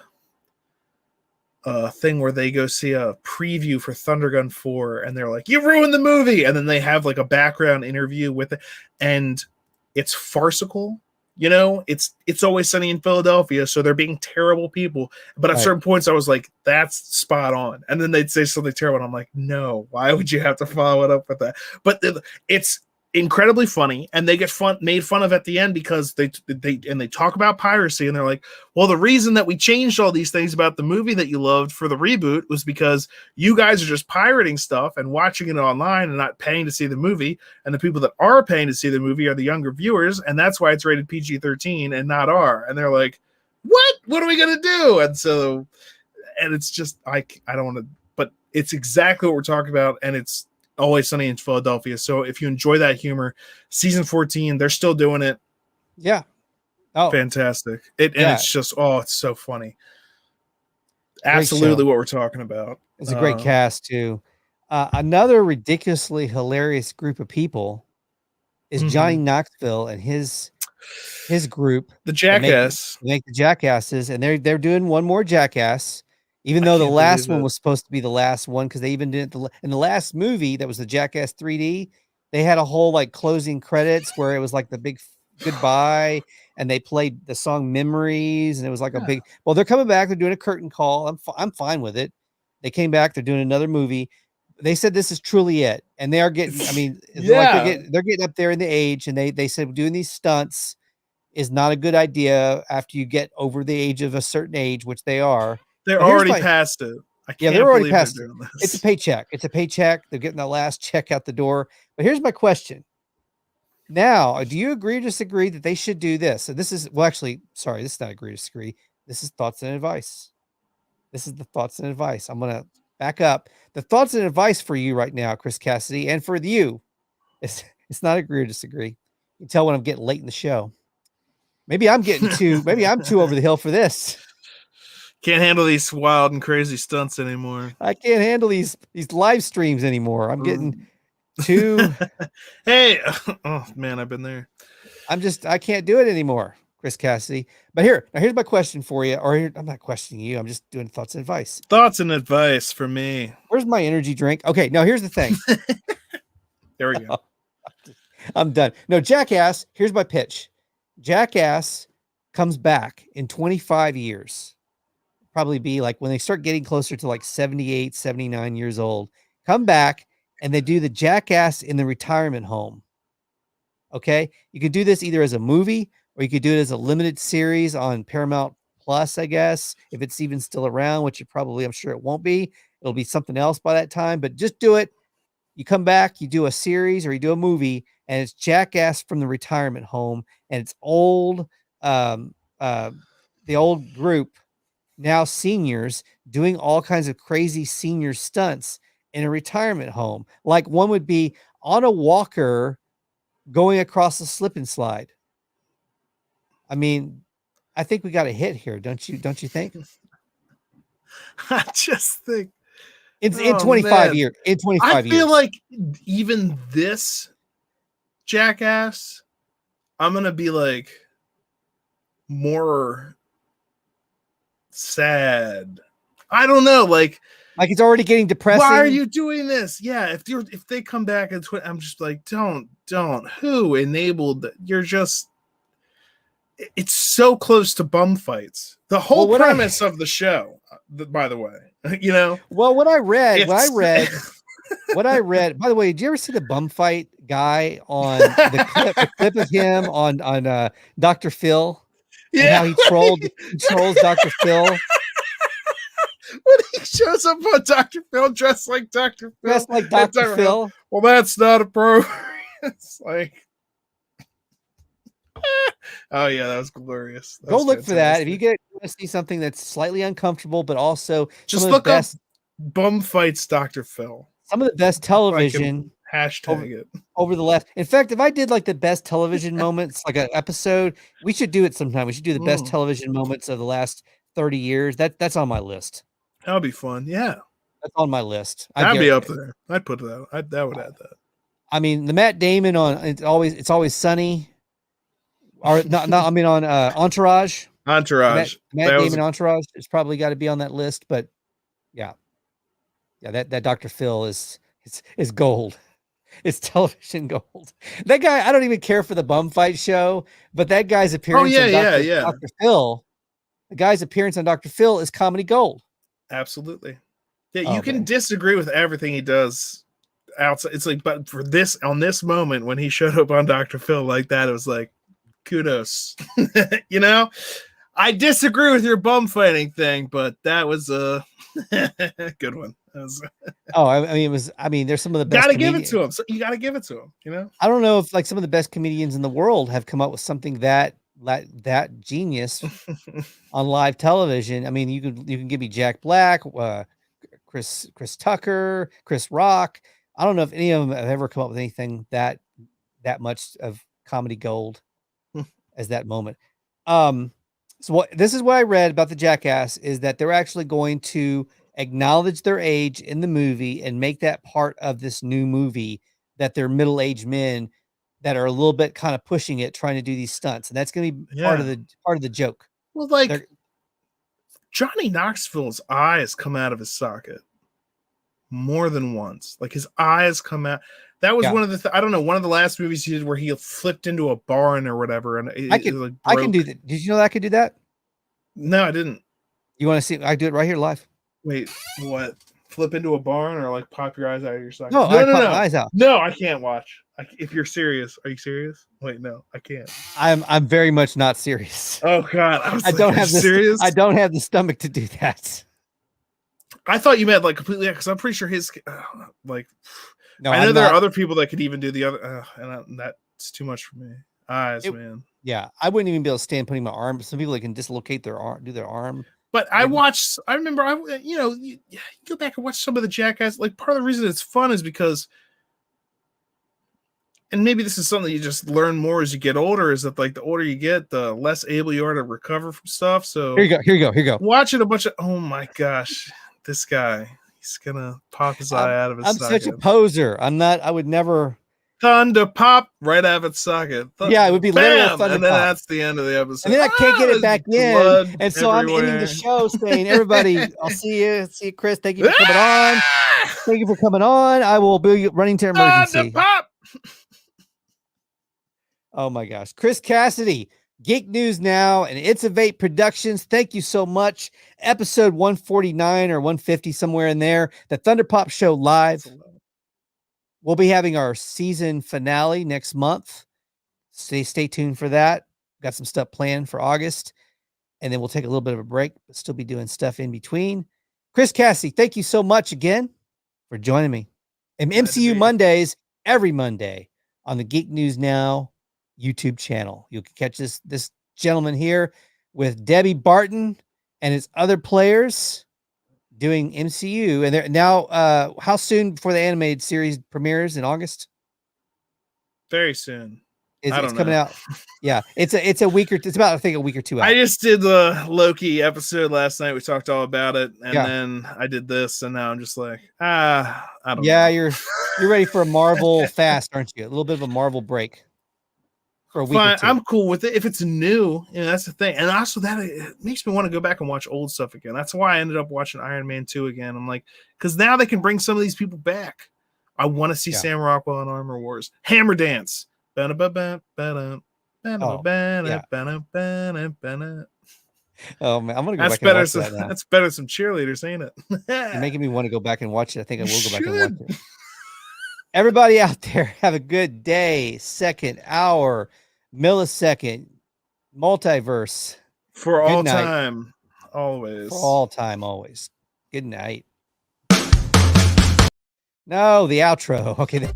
a thing where they go see a preview for Thundergun 4, and they're like, you ruined the movie, and then they have like a background interview with it, and it's farcical. It's Always Sunny in Philadelphia, so they're being terrible people. But at certain points, I was like, that's spot on. And then they'd say something terrible, and I'm like, no, why would you have to follow it up with that? But it's incredibly funny, and they get made fun of at the end because they talk about piracy, and they're like, well, the reason that we changed all these things about the movie that you loved for the reboot was because you guys are just pirating stuff and watching it online and not paying to see the movie, and the people that are paying to see the movie are the younger viewers, and that's why it's rated PG-13 and not R. And they're like, what are we gonna do? And it's just I don't want to, but it's exactly what we're talking about, and it's Always Sunny in Philadelphia. So if you enjoy that humor, season 14, they're still doing it. Yeah. Oh, fantastic. And it's just, it's so funny. Absolutely what we're talking about. It's a great cast too. Another ridiculously hilarious group of people is Johnny Knoxville and his group, the Jackass. Make the Jackasses, and they're doing one more Jackass. Even though the last one was supposed to be the last one, because they even did it in the last movie that was the Jackass 3D, they had a whole like closing credits where it was like the big goodbye, and they played the song Memories, and it was like a big. Well, they're coming back. They're doing a curtain call. I'm fine with it. They came back. They're doing another movie. They said this is truly it, and they are getting. I mean, they're getting up there in the age, and they said doing these stunts is not a good idea after you get over the age of a certain age, which they are. They're already past it. They're already past it. It's a paycheck. They're getting the last check out the door. But here's my question. Now, do you agree or disagree that they should do this? So this is, this is not agree or disagree. This is thoughts and advice. This is the thoughts and advice. I'm going to back up. The thoughts and advice for you right now, Chris Cassidy, and for you, it's not agree or disagree. You can tell when I'm getting late in the show. Maybe I'm too over the hill for this. Can't handle these wild and crazy stunts anymore. I can't handle these live streams anymore. I'm getting too. Hey, oh man, I've been there. I can't do it anymore, Chris Cassidy. But here's my question for you. I'm not questioning you. I'm just doing thoughts and advice. Thoughts and advice for me. Where's my energy drink? Okay, now here's the thing. There we go. I'm done. No, Jackass. Here's my pitch. Jackass comes back in 25 years. Probably be like when they start getting closer to like 78, 79 years old. Come back and they do the Jackass in the retirement home. Okay, you could do this either as a movie or you could do it as a limited series on Paramount Plus, I guess, if it's even still around, which I'm sure it won't be. It'll be something else by that time, but just do it. You come back, you do a series or you do a movie, and it's Jackass from the retirement home, and it's old, the old group, now seniors, doing all kinds of crazy senior stunts in a retirement home. Like one would be on a walker going across a slip and slide. I mean, I think we got a hit here, don't you think? I just think in 25 years. In 25 years. I feel like even this Jackass, I'm gonna be like more sad. I don't know, like it's already getting depressing. Why are you doing this? Yeah, if they come back and I'm just like, don't. Who enabled that? You're just. It's so close to bum fights. The whole premise of the show, by the way, you know. Well, what I read, by the way, did you ever see the bum fight guy on the clip of him on Dr. Phil? Yeah, and how he trolls Dr. Phil. When he shows up on Dr. Phil dressed like Dr. Phil. Dressed like Dr. Phil. Well, that's not appropriate. It's like, oh yeah, that was glorious. Go look for that. If you want to see something that's slightly uncomfortable, but also just look up bum fights Dr. Phil. Some of the best television. Hashtag it over the last. In fact, if I did like the best television moments, like an episode, we should do it sometime. We should do the best television moments of the last 30 years. That's on my list. That would be fun. Yeah, that's on my list. That'd be up there. I'd put that. That would add that. I mean, the Matt Damon on It's Always Sunny, or not. I mean, on Entourage. Entourage. Matt Damon Entourage. It's probably got to be on that list. But yeah, that Dr. Phil is gold. It's television gold. That guy, I don't even care for the bum fight show, but that guy's appearance on Dr. Phil, the guy's appearance on Dr. Phil is comedy gold. Absolutely. Yeah, you can disagree with everything he does outside. It's like, but for this, on this moment when he showed up on Dr. Phil like that, it was like, kudos. You know, I disagree with your bum fighting thing, but that was a good one. I mean, there's some of the best. Gotta give it to him. So you gotta give it to him. You know, I don't know if like some of the best comedians in the world have come up with something that genius on live television. I mean, you can give me Jack Black, Chris Tucker, Chris Rock. I don't know if any of them have ever come up with anything that much of comedy gold as that moment. So this is what I read about the Jackass is that they're actually going to acknowledge their age in the movie and make that part of this new movie, that they're middle-aged men that are a little bit kind of pushing it, trying to do these stunts. And that's going to be part of the joke. Well, like Johnny Knoxville's eyes come out of his socket more than once. Like his eyes come out. That was one of the, I don't know, one of the last movies he did where he flipped into a barn or whatever. And I can do that. Did you know that I could do that? No, I didn't. You want to see? I do it right here live. Wait, what? Flip into a barn or like pop your eyes out of your socket? No, I pop my eyes out. No, I can't watch. If you're serious, are you serious? Wait, no, I can't. I'm very much not serious. Oh God, I don't have serious. I don't have the stomach to do that. I thought you meant like completely, because I'm pretty sure his like. No, I know there are other people that could even do the other, and that's too much for me. Eyes, man. Yeah, I wouldn't even be able to stand putting my arm. Some people that can dislocate their arm, do their arm. But I remember, you go back and watch some of the Jackass. Like part of the reason it's fun is because, and maybe this is something you just learn more as you get older, is that like the older you get, the less able you are to recover from stuff. So here you go. Watching a bunch of, oh my gosh, this guy, he's gonna pop his eye out of his socket. I'm such a poser. I would never. Thunder pop right out of its socket. Yeah, it would be literal thunder and then pop. That's the end of the episode. And then I can't get it back in, and so I'm ending the show saying, "Everybody, I'll see you, Chris. Thank you for coming on. Thank you for coming on. I will be running to emergency." Thunder pop. Oh my gosh. Chris Cassidy, Geek News Now, and It's a Vape Productions. Thank you so much. Episode 149 or 150, somewhere in there. The Thunder Pop Show live. We'll be having our season finale next month. Stay tuned for that. Got some stuff planned for August. And then we'll take a little bit of a break, but still be doing stuff in between. Chris Cassidy, thank you so much again for joining me. And MCU Mondays, every Monday on the Geek News Now YouTube channel. You can catch this gentleman here with Debbie Barton and his other players doing MCU. And they're now, how soon before the animated series premieres in August? Very soon. It's coming out. Yeah, it's a week or it's about, I think, a week or two out. I just did the Loki episode last night. We talked all about it, and then I did this, and now I'm just like, I don't know. Yeah, you're ready for a Marvel fast, aren't you? A little bit of a Marvel break for a week or two. I'm cool with it if it's new. That's the thing, and also that it makes me want to go back and watch old stuff again. That's why I ended up watching Iron Man 2 again. I'm like, because now they can bring some of these people back. I want to see Sam Rockwell in Armor Wars, Hammer Dance. Oh, man, I'm gonna go back and watch that now. That's better than some cheerleaders, ain't it? You're making me want to go back and watch it. I think I will go back and watch it. Everybody out there, have a good day, second, hour, millisecond, multiverse. For all time, always. For all time, always. Good night. No, the outro. Okay.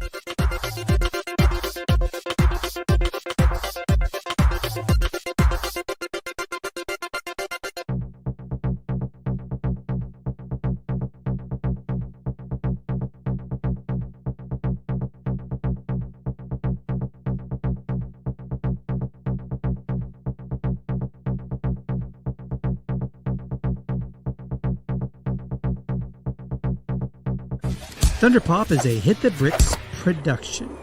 Thunderpop is a Hit the Bricks production.